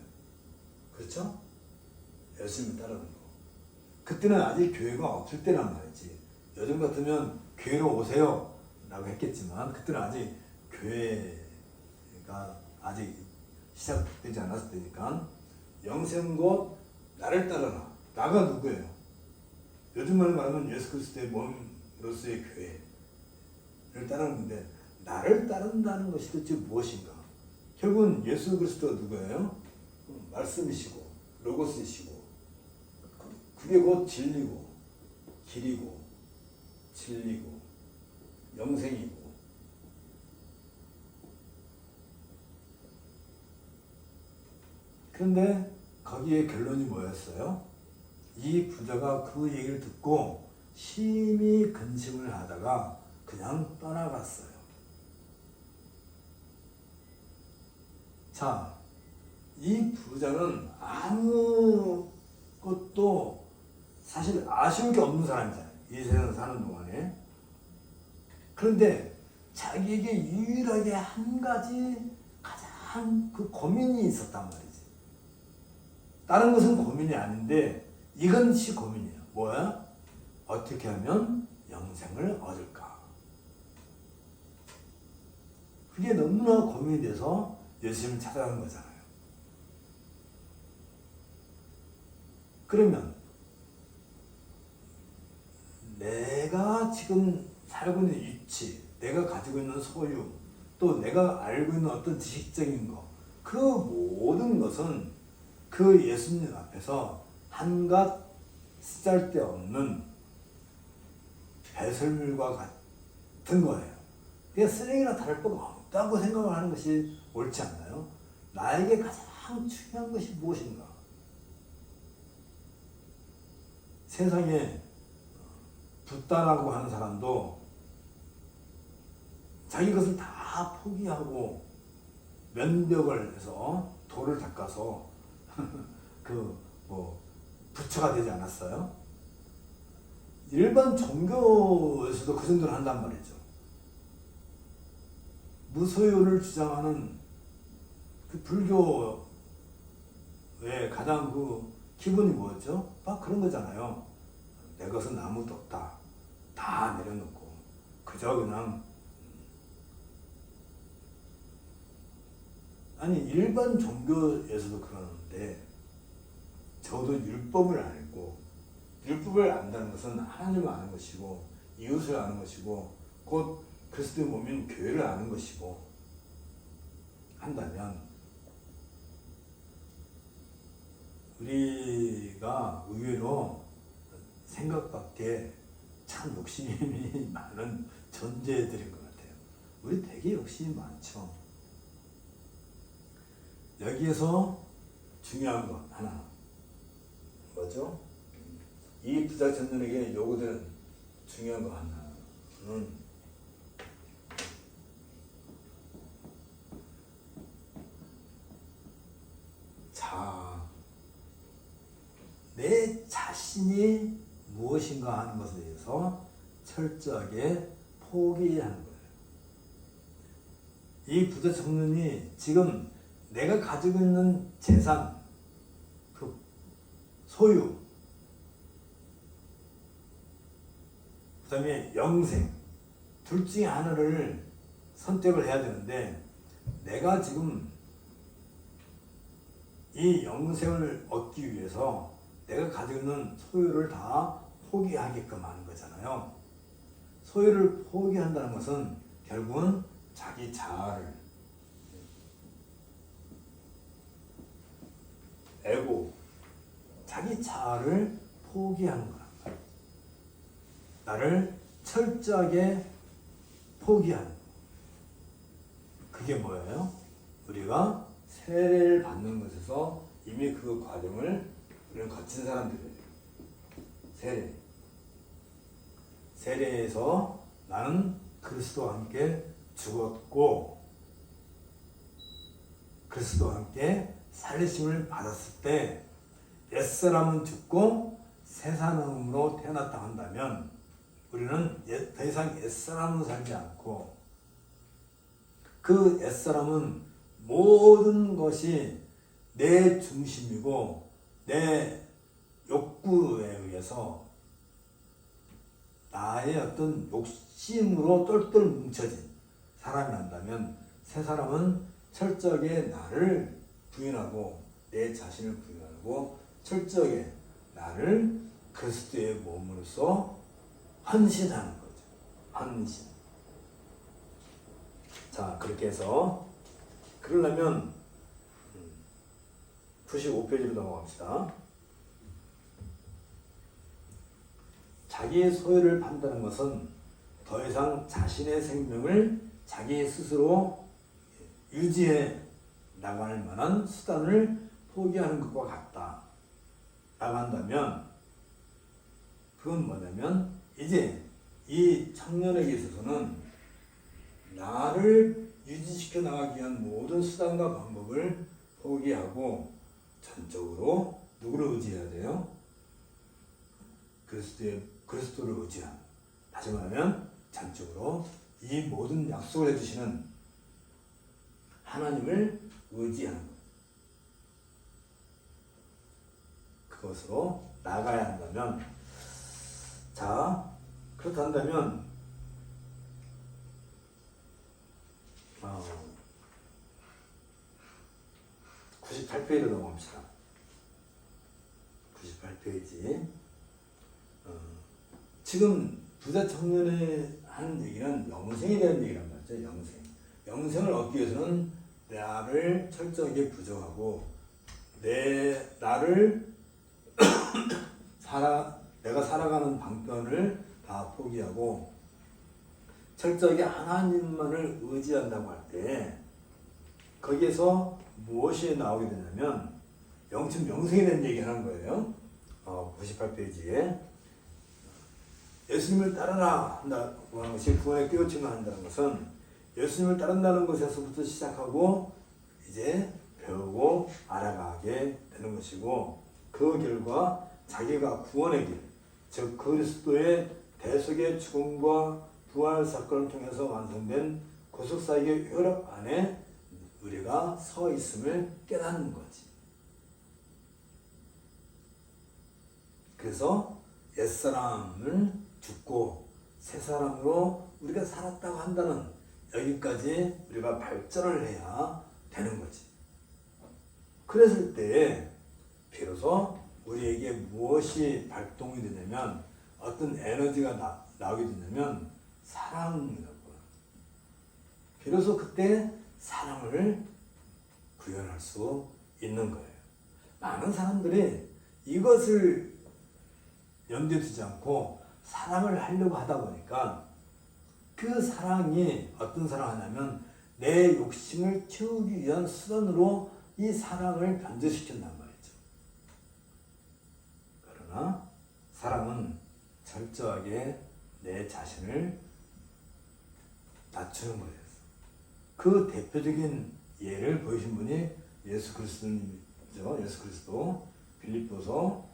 그렇죠? 예수님을 따르는 거. 그때는 아직 교회가 없을 때란 말이지. 요즘 같으면 교회로 오세요 라고 했겠지만 그때는 아직 교회가 아직 시작되지 않았을 때니까 영생 곧 나를 따르라. 나가 누구예요? 요즘 말하면 예수 그리스도의 몸으로서의 교회를 따르는 건데 나를 따른다는 것이 도대체 무엇인가? 결국은 예수 그리스도가 누구예요? 말씀이시고 로고스이시고 그게 곧 진리고 길이고 진리고 영생이고 그런데 거기에 결론이 뭐였어요? 이 부자가 그 얘기를 듣고 심히 근심을 하다가 그냥 떠나갔어요. 자, 이 부자는 아무것도 사실 아쉬울 게 없는 사람이잖아요. 이 세상 사는 동안에. 그런데 자기에게 유일하게 한 가지 가장 그 고민이 있었단 말이지. 다른 것은 고민이 아닌데 이것이 고민이야. 뭐야? 어떻게 하면 영생을 얻을까? 그게 너무나 고민이 돼서 예수님을 찾아간 거잖아요. 그러면 내가 지금 살고 있는 위치, 내가 가지고 있는 소유, 또 내가 알고 있는 어떤 지식적인 거, 그 모든 것은 그 예수님 앞에서 한갓 쓰잘데없는 배설물과 같은 거예요. 그냥 쓰레기나 다를 바가 없다고 생각을 하는 것이 옳지 않나요? 나에게 가장 중요한 것이 무엇인가? 세상에 붓다라고 하는 사람도 자기 것을 다 포기하고 면벽을 해서 돌을 닦아서 부처가 되지 않았어요? 일반 종교에서도 그 정도는 한단 말이죠. 무소유를 주장하는 그 불교의 가장 그 기본이 뭐였죠? 막 그런 거잖아요. 내 것은 아무것도 없다. 다 내려놓고 그저 그냥 아니 일반 종교에서도 그러는데 저도 율법을 알고 율법을 안다는 것은 하나님을 아는 것이고 이웃을 아는 것이고 곧 그리스도의 몸인 교회를 아는 것이고 한다면 우리가 의외로 생각밖에 참 욕심이 많은 존재들인 것 같아요. 우리 되게 욕심이 많죠. 여기에서 중요한 것 하나 뭐죠? 이 부자 청년에게 요구되는 중요한 거 하나는 내 자신이 무엇인가 하는 것에 대해서 철저하게 포기하는 거예요. 이 부자 청년이 지금 내가 가지고 있는 재산, 그 소유, 그 다음에 영생, 둘 중에 하나를 선택을 해야 되는데 내가 지금 이 영생을 얻기 위해서 내가 가지고 있는 소유를 다 포기하게끔 하는 거잖아요. 소유를 포기한다는 것은 결국은 자기 자아를 에고, 자기 자아를 포기하는 거란 말이에요. 나를 철저하게 포기하는 거. 그게 뭐예요? 우리가 세례를 받는 것에서 이미 그 과정을 우리는 거친 사람들이에요. 세례에서 나는 그리스도와 함께 죽었고 그리스도와 함께 살리심을 받았을 때 옛사람은 죽고 새 사람으로 태어났다 한다면 우리는 더 이상 옛사람으로 살지 않고 그 옛사람은 모든 것이 내 중심이고 내 욕구에 의해서 나의 어떤 욕심으로 똘똘 뭉쳐진 사람이란다면 새 사람은 철저하게 나를 부인하고 내 자신을 부인하고 철저하게 나를 그리스도의 몸으로서 헌신하는 거죠. 헌신. 자, 그렇게 해서 그러려면 95페이지로 넘어갑시다. 자기의 소유를 판다는 것은 더 이상 자신의 생명을 자기 스스로 유지해 나갈 만한 수단을 포기하는 것과 같다. 라고 한다면 그건 뭐냐면 이제 이 청년에게 있어서는 나를 유지시켜 나가기 위한 모든 수단과 방법을 포기하고 전적으로 누구를 의지해야 돼요? 그리스도를 의지한. 다시 말하면 전적으로 이 모든 약속을 해주시는 하나님을 의지하는 것. 그것으로 나가야 한다면, 자, 그렇다면 98페이지로 넘어갑시다. 98페이지. 지금 부자 청년의 하는 얘기는 영생에 대한 얘기란 말이죠. 영생을 얻기 위해서는 나를 철저하게 부정하고 나를 내가 살아가는 방편을 다 포기하고 철저하게 하나님만을 의지한다고 할 때 거기에서 무엇이 나오게 되냐면 영생에 대한 얘기를 하는 거예요. 98페이지에 예수님을 따르라 한다고 하는 것이 구원의 깨우침을 한다는 것은 예수님을 따른다는 것에서부터 시작하고 이제 배우고 알아가게 되는 것이고 그 결과 자기가 구원의 길, 즉 그리스도의 대속의 죽음과 부활 사건을 통해서 완성된 구속사역의 혈압 안에 우리가 서 있음을 깨닫는 거지. 그래서 옛사람을 죽고 새 사람으로 우리가 살았다고 한다는 여기까지 우리가 발전을 해야 되는 거지. 그랬을 때 비로소 우리에게 무엇이 발동이 되냐면 어떤 에너지가 나오게 되냐면 사랑이라고. 비로소 그때 사랑을 구현할 수 있는 거예요. 많은 사람들이 이것을 염두에 두지 않고 사랑을 하려고 하다 보니까 그 사랑이 어떤 사랑하냐면 내 욕심을 채우기 위한 수단으로 이 사랑을 변질시킨단 말이죠. 그러나 사랑은 철저하게 내 자신을 낮추는 거예요. 그 대표적인 예를 보이신 분이 예수 그리스도님이죠. 예수 그리스도 빌립보서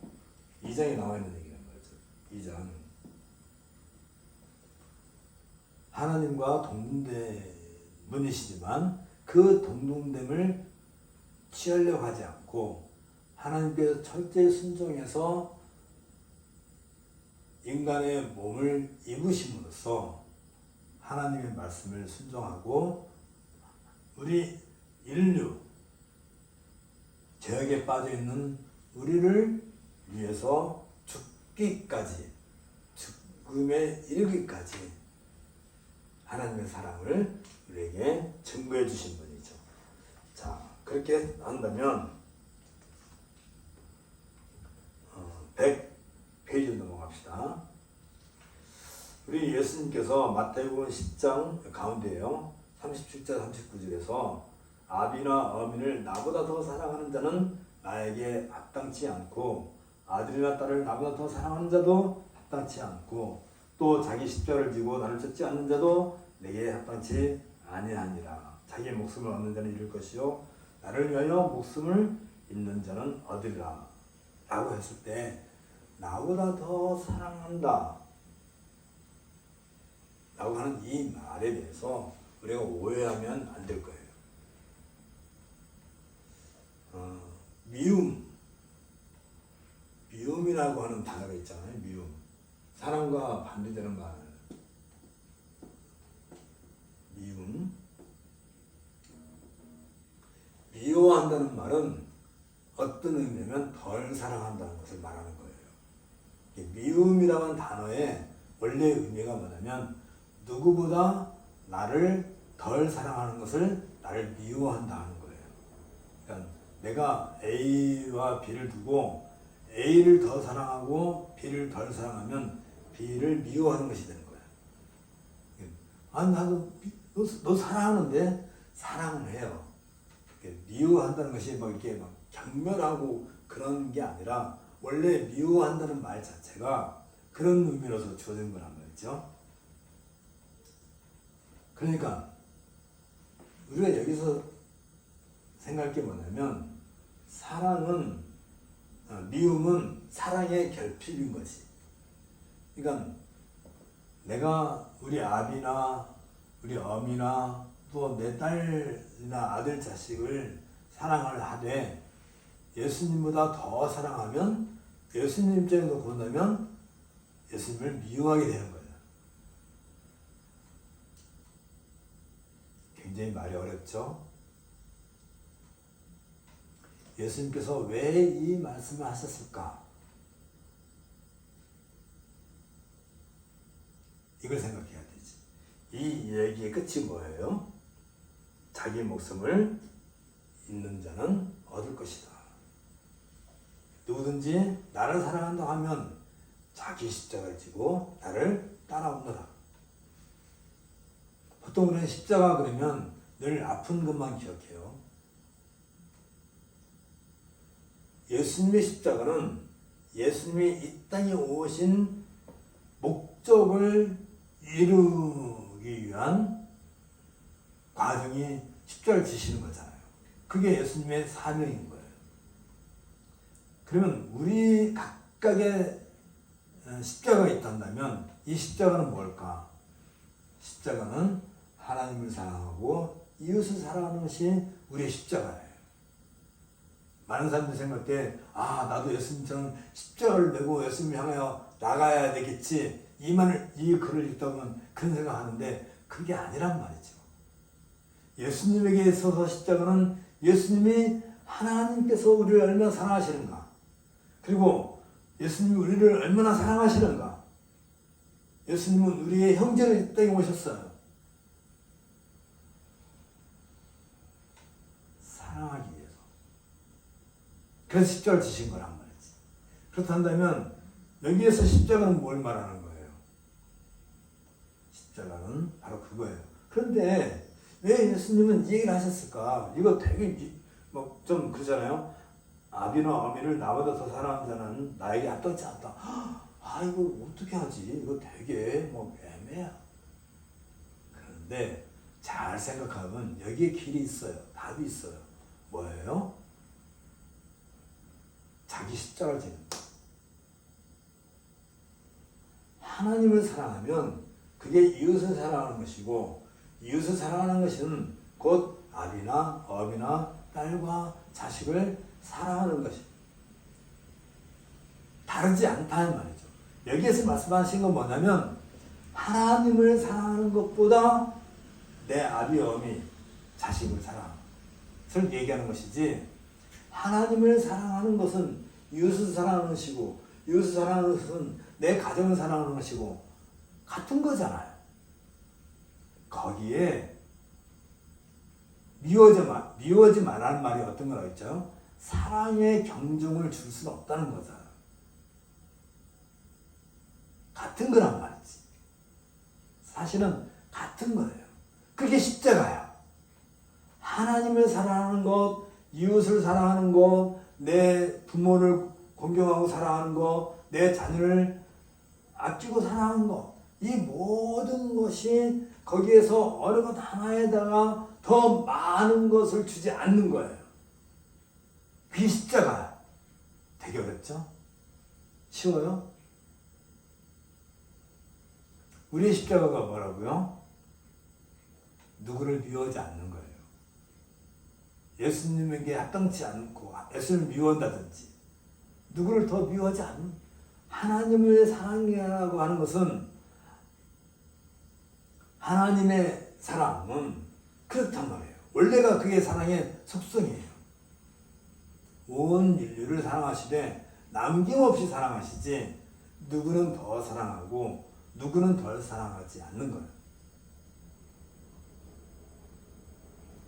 2장에 나와 있는 얘기란 말이죠. 2장. 하나님과 동등됨이시지만 그 동등됨을 취하려고 하지 않고 하나님께서 철저히 순종해서 인간의 몸을 입으심으로써 하나님의 말씀을 순종하고 우리 인류, 죄악에 빠져있는 우리를 위해서 죽기까지, 죽음에 이르기까지 하나님의 사랑을 우리에게 증거해 주신 분이죠. 자, 그렇게 한다면 예수님께서 마태복음 10장 가운데에요. 37절 39절에서 아비나 어미를 나보다 더 사랑하는 자는 나에게 합당치 않고 아들이나 딸을 나보다 더 사랑하는 자도 합당치 않고 또 자기 십자가를 지고 나를 쫓지 않는 자도 내게 합당치 아니하니라. 자기의 목숨을 얻는 자는 잃을 것이요 나를 위하여 목숨을 잃는 자는 얻으리라 라고 했을 때 나보다 더 사랑한다 라고 하는 이 말에 대해서 우리가 오해하면 안 될 거예요. 미움이라고 하는 단어가 있잖아요. 미움. 사랑과 반대되는 말. 미움. 미워한다는 말은 어떤 의미냐면 덜 사랑한다는 것을 말하는 거예요. 미움이라는 하는 단어의 원래 의미가 뭐냐면 누구보다 나를 덜 사랑하는 것을 나를 미워한다 하는 거예요. 그러니까 내가 A와 B를 두고 A를 더 사랑하고 B를 덜 사랑하면 B를 미워하는 것이 되는 거야. 아니 나도 너 사랑하는데 사랑을 해요. 미워한다는 것이 막 이렇게 막 경멸하고 그런 게 아니라 원래 미워한다는 말 자체가 그런 의미로서 주어진 거란 말이죠. 그러니까 우리가 여기서 생각할 게 뭐냐면 미움은 사랑의 결핍인 것이. 그러니까 내가 우리 아비나 우리 어미나 또 내 딸이나 아들 자식을 사랑을 하되 예수님보다 더 사랑하면 예수님 입장에서 본다면 예수님을 미워하게 되는 거예요. 굉장히 말이 어렵죠? 예수님께서 왜 이 말씀을 하셨을까? 이걸 생각해야 되지. 이 얘기의 끝이 뭐예요? 자기 목숨을 잃는 자는 얻을 것이다. 누구든지 나를 사랑한다고 하면 자기 십자가를 지고 나를 따라오너라. 보통 우리는 십자가 그러면 늘 아픈 것만 기억해요. 예수님의 십자가는 예수님이 이 땅에 오신 목적을 이루기 위한 과정이 십자가를 지시는 거잖아요. 그게 예수님의 사명인 거예요. 그러면 우리 각각의 십자가가 있단다면 이 십자가는 뭘까? 십자가는 하나님을 사랑하고 이웃을 사랑하는 것이 우리의 십자가예요. 많은 사람들이 생각할 때 나도 예수님처럼 십자가를 메고 예수님을 향하여 나가야 되겠지. 이 글을 읽다 보면 그런 생각하는데 그게 아니란 말이죠. 예수님에게 있어서 십자가는 예수님이 하나님께서 우리를 얼마나 사랑하시는가, 그리고 예수님이 우리를 얼마나 사랑하시는가. 예수님은 우리의 형제로 이 땅에 오셨어요. 사랑하기 위해서. 그래서 십자가를 지신 거란 말이지. 그렇다면 여기에서 십자가는 뭘 말하는 거예요? 십자가는 바로 그거예요. 그런데 왜 예수님은 이 얘기를 하셨을까? 이거 되게 좀 그러잖아요. 아비나 어미를 나보다 더 사랑하는 자는 나에게 합당치 않다. 이거 어떻게 하지? 이거 되게 애매해. 그런데 잘 생각하면 여기에 길이 있어요. 답이 있어요. 뭐예요? 자기 십자가를 지는 거. 하나님을 사랑하면 그게 이웃을 사랑하는 것이고, 이웃을 사랑하는 것은 곧 아비나 어미나 딸과 자식을 사랑하는 것이 다르지 않다는 말이죠. 여기에서 말씀하신 건 뭐냐면 하나님을 사랑하는 것보다 내 아비 어미 자식을 사랑하는 것을 얘기하는 것이지, 하나님을 사랑하는 것은 이웃을 사랑하는 것이고 이웃을 사랑하는 것은 내 가정을 사랑하는 것이고 같은 거잖아요. 거기에 미워하지 말라는 말이 어떤 거라고 했죠? 사랑의 경중을 줄 수는 없다는 거잖아. 같은 거란 말이지. 사실은 같은 거예요. 그게 십자가야. 하나님을 사랑하는 것, 이웃을 사랑하는 것, 내 부모를 공경하고 사랑하는 것, 내 자녀를 아끼고 사랑하는 것, 이 모든 것이 거기에서 어느 것 하나에다가 더 많은 것을 주지 않는 거예요. 그게 십자가야. 되게 어렵죠? 쉬워요? 우리의 십자가가 뭐라고요? 누구를 미워하지 않는 거예요. 예수님에게 합당치 않고 예수님을 미워한다든지 누구를 더 미워하지 않는 하나님의 사랑이라고 하는 것은 하나님의 사랑은 그렇단 말이에요. 원래가 그게 사랑의 속성이에요. 온 인류를 사랑하시되 남김없이 사랑하시지 누구는 더 사랑하고 누구는 덜 사랑하지 않는 거예요.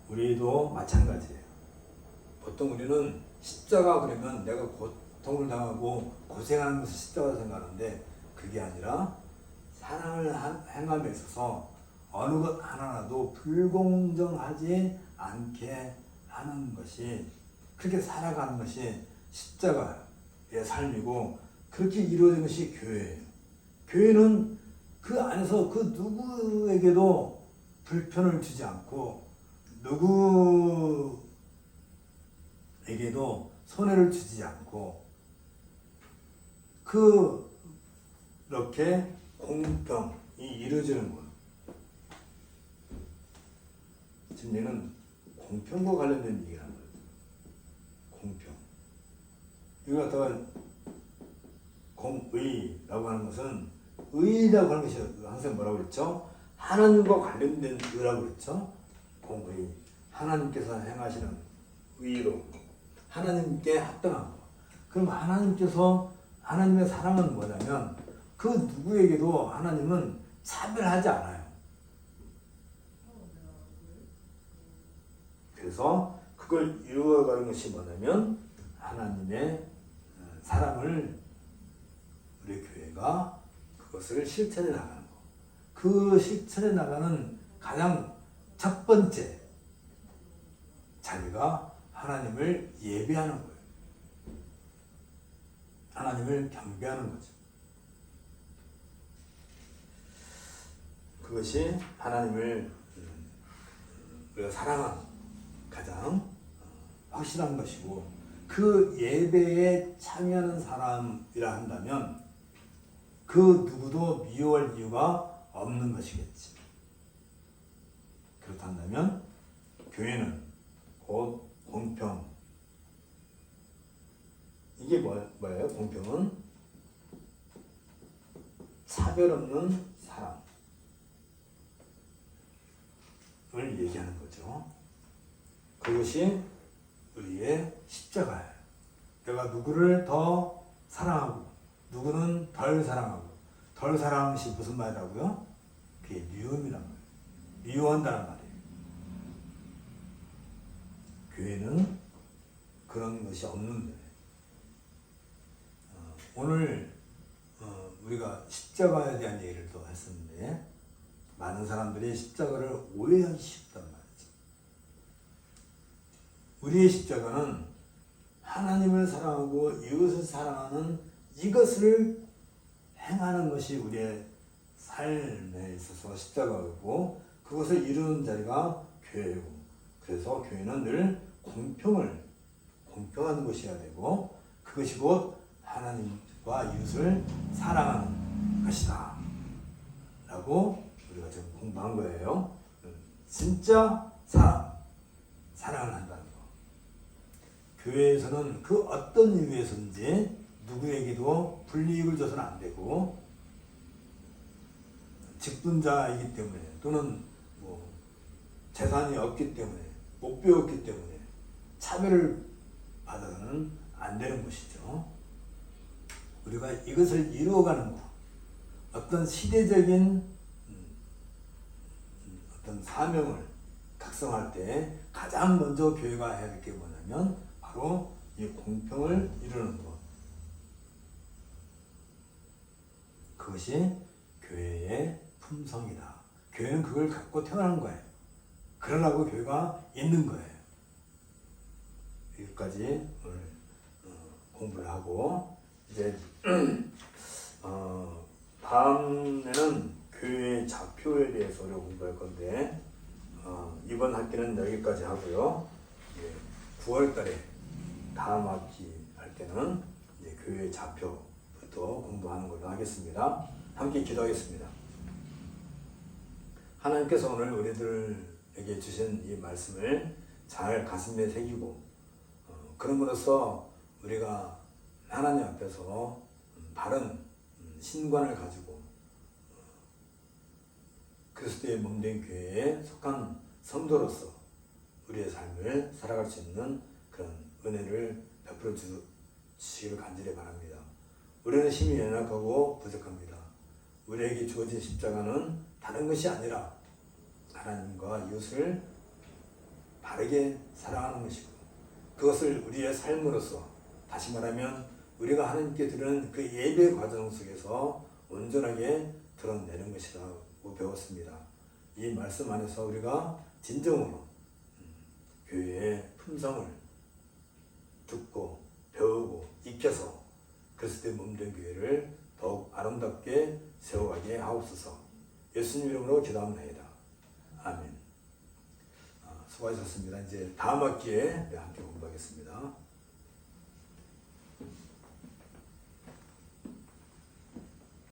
우리도 마찬가지예요. 보통 우리는 십자가 그러면 내가 고통을 당하고 고생하는 것을 십자가로 생각하는데 그게 아니라 사랑을 행함에 있어서 어느 것 하나라도 불공정하지 않게 하는 것이 그렇게 살아가는 것이 십자가의 삶이고 그렇게 이루어진 것이 교회예요. 교회는 그 안에서 그 누구에게도 불편을 주지 않고 누구에게도 손해를 주지 않고 그렇게 공평이 이루어지는 거예요. 지금 얘는 공평과 관련된 얘기라는 거예요. 공평. 이거 갖다가 공의라고 하는 것은 의라고 하는 것이 항상 뭐라고 그랬죠? 하나님과 관련된 의라고 그랬죠? 공의. 하나님께서 행하시는 의로 하나님께 합당한 거. 그럼 하나님의 사랑은 뭐냐면 그 누구에게도 하나님은 차별하지 않아요. 그래서 그걸 이루어가는 것이 뭐냐면 하나님의 사랑을 우리 교회가 그것을 실천해 나가는 거. 그 실천해 나가는 가장 첫 번째 자리가 하나님을 예배하는 거예요. 하나님을 경배하는 거죠. 그것이 하나님을 우리가 사랑하는 가장 확실한 것이고 그 예배에 참여하는 사람이라 한다면 그 누구도 미워할 이유가 없는 것이겠지. 그렇다면 교회는 곧 공평. 이게 뭐예요? 공평은 차별 없는 사랑을 얘기하는 거죠. 그것이 우리의 십자가예요. 내가 누구를 더 사랑하고 누구는 덜 사랑하고 덜 사랑하는 것이 무슨 말이라고요? 그게 미움이란 말이에요. 미워한다는 말이에요. 교회는 그런 것이 없는데 오늘 우리가 십자가에 대한 얘기를 또 했었는데 많은 사람들이 십자가를 오해하기 쉽단 말이죠. 우리의 십자가는 하나님을 사랑하고 이웃을 사랑하는 이것을 행하는 것이 우리의 삶에 있어서 십자가고 그것을 이루는 자리가 교회고 그래서 교회는 늘 공평한 것이어야 되고 그것이 곧 하나님과 이웃을 사랑하는 것이다 라고 우리가 지금 공부한 거예요. 진짜 사랑을 한다는 거. 교회에서는 그 어떤 이유에서든지 누구에게도 불이익을 줘서는 안 되고 직분자이기 때문에 또는 뭐 재산이 없기 때문에 못 배웠기 때문에 차별을 받아서는 안 되는 것이죠. 우리가 이것을 이루어가는 것, 어떤 시대적인 어떤 사명을 각성할 때 가장 먼저 교회가 해야 할 게 뭐냐면 바로 이 공평을 이루는 것. 그것이 교회의 품성이다. 교회는 그걸 갖고 태어난 거예요. 그러려고 교회가 있는 거예요. 여기까지 오늘 공부를 하고 이제 다음에는 교회의 좌표에 대해서 우리가 공부할 건데 이번 학기는 여기까지 하고요. 9월달에 다음 학기 할 때는 이제 교회의 좌표부터 공부하는 걸로 하겠습니다. 함께 기도하겠습니다. 하나님께서 오늘 우리들에게 주신 이 말씀을 잘 가슴에 새기고 그럼으로써 우리가 하나님 앞에서 바른 신관을 가지고 그리스도의 몸된 교회에 속한 성도로서 우리의 삶을 살아갈 수 있는 그런 은혜를 베풀어 주시기를 간절히 바랍니다. 우리는 힘이 연약하고 부족합니다. 우리에게 주어진 십자가는 다른 것이 아니라 하나님과 이웃을 바르게 사랑하는 것이고 그것을 우리의 삶으로서 다시 말하면 우리가 하나님께 드리는 그 예배 과정 속에서 온전하게 드러내는 것이라고 배웠습니다. 이 말씀 안에서 우리가 진정으로 교회의 품성을 듣고 배우고 익혀서 그리스도의 몸된 교회를 더욱 아름답게 세워가게 하옵소서. 예수님 이름으로 기도합니다. 아멘. 수고하셨습니다. 이제 다음 학기에 함께 공부하겠습니다.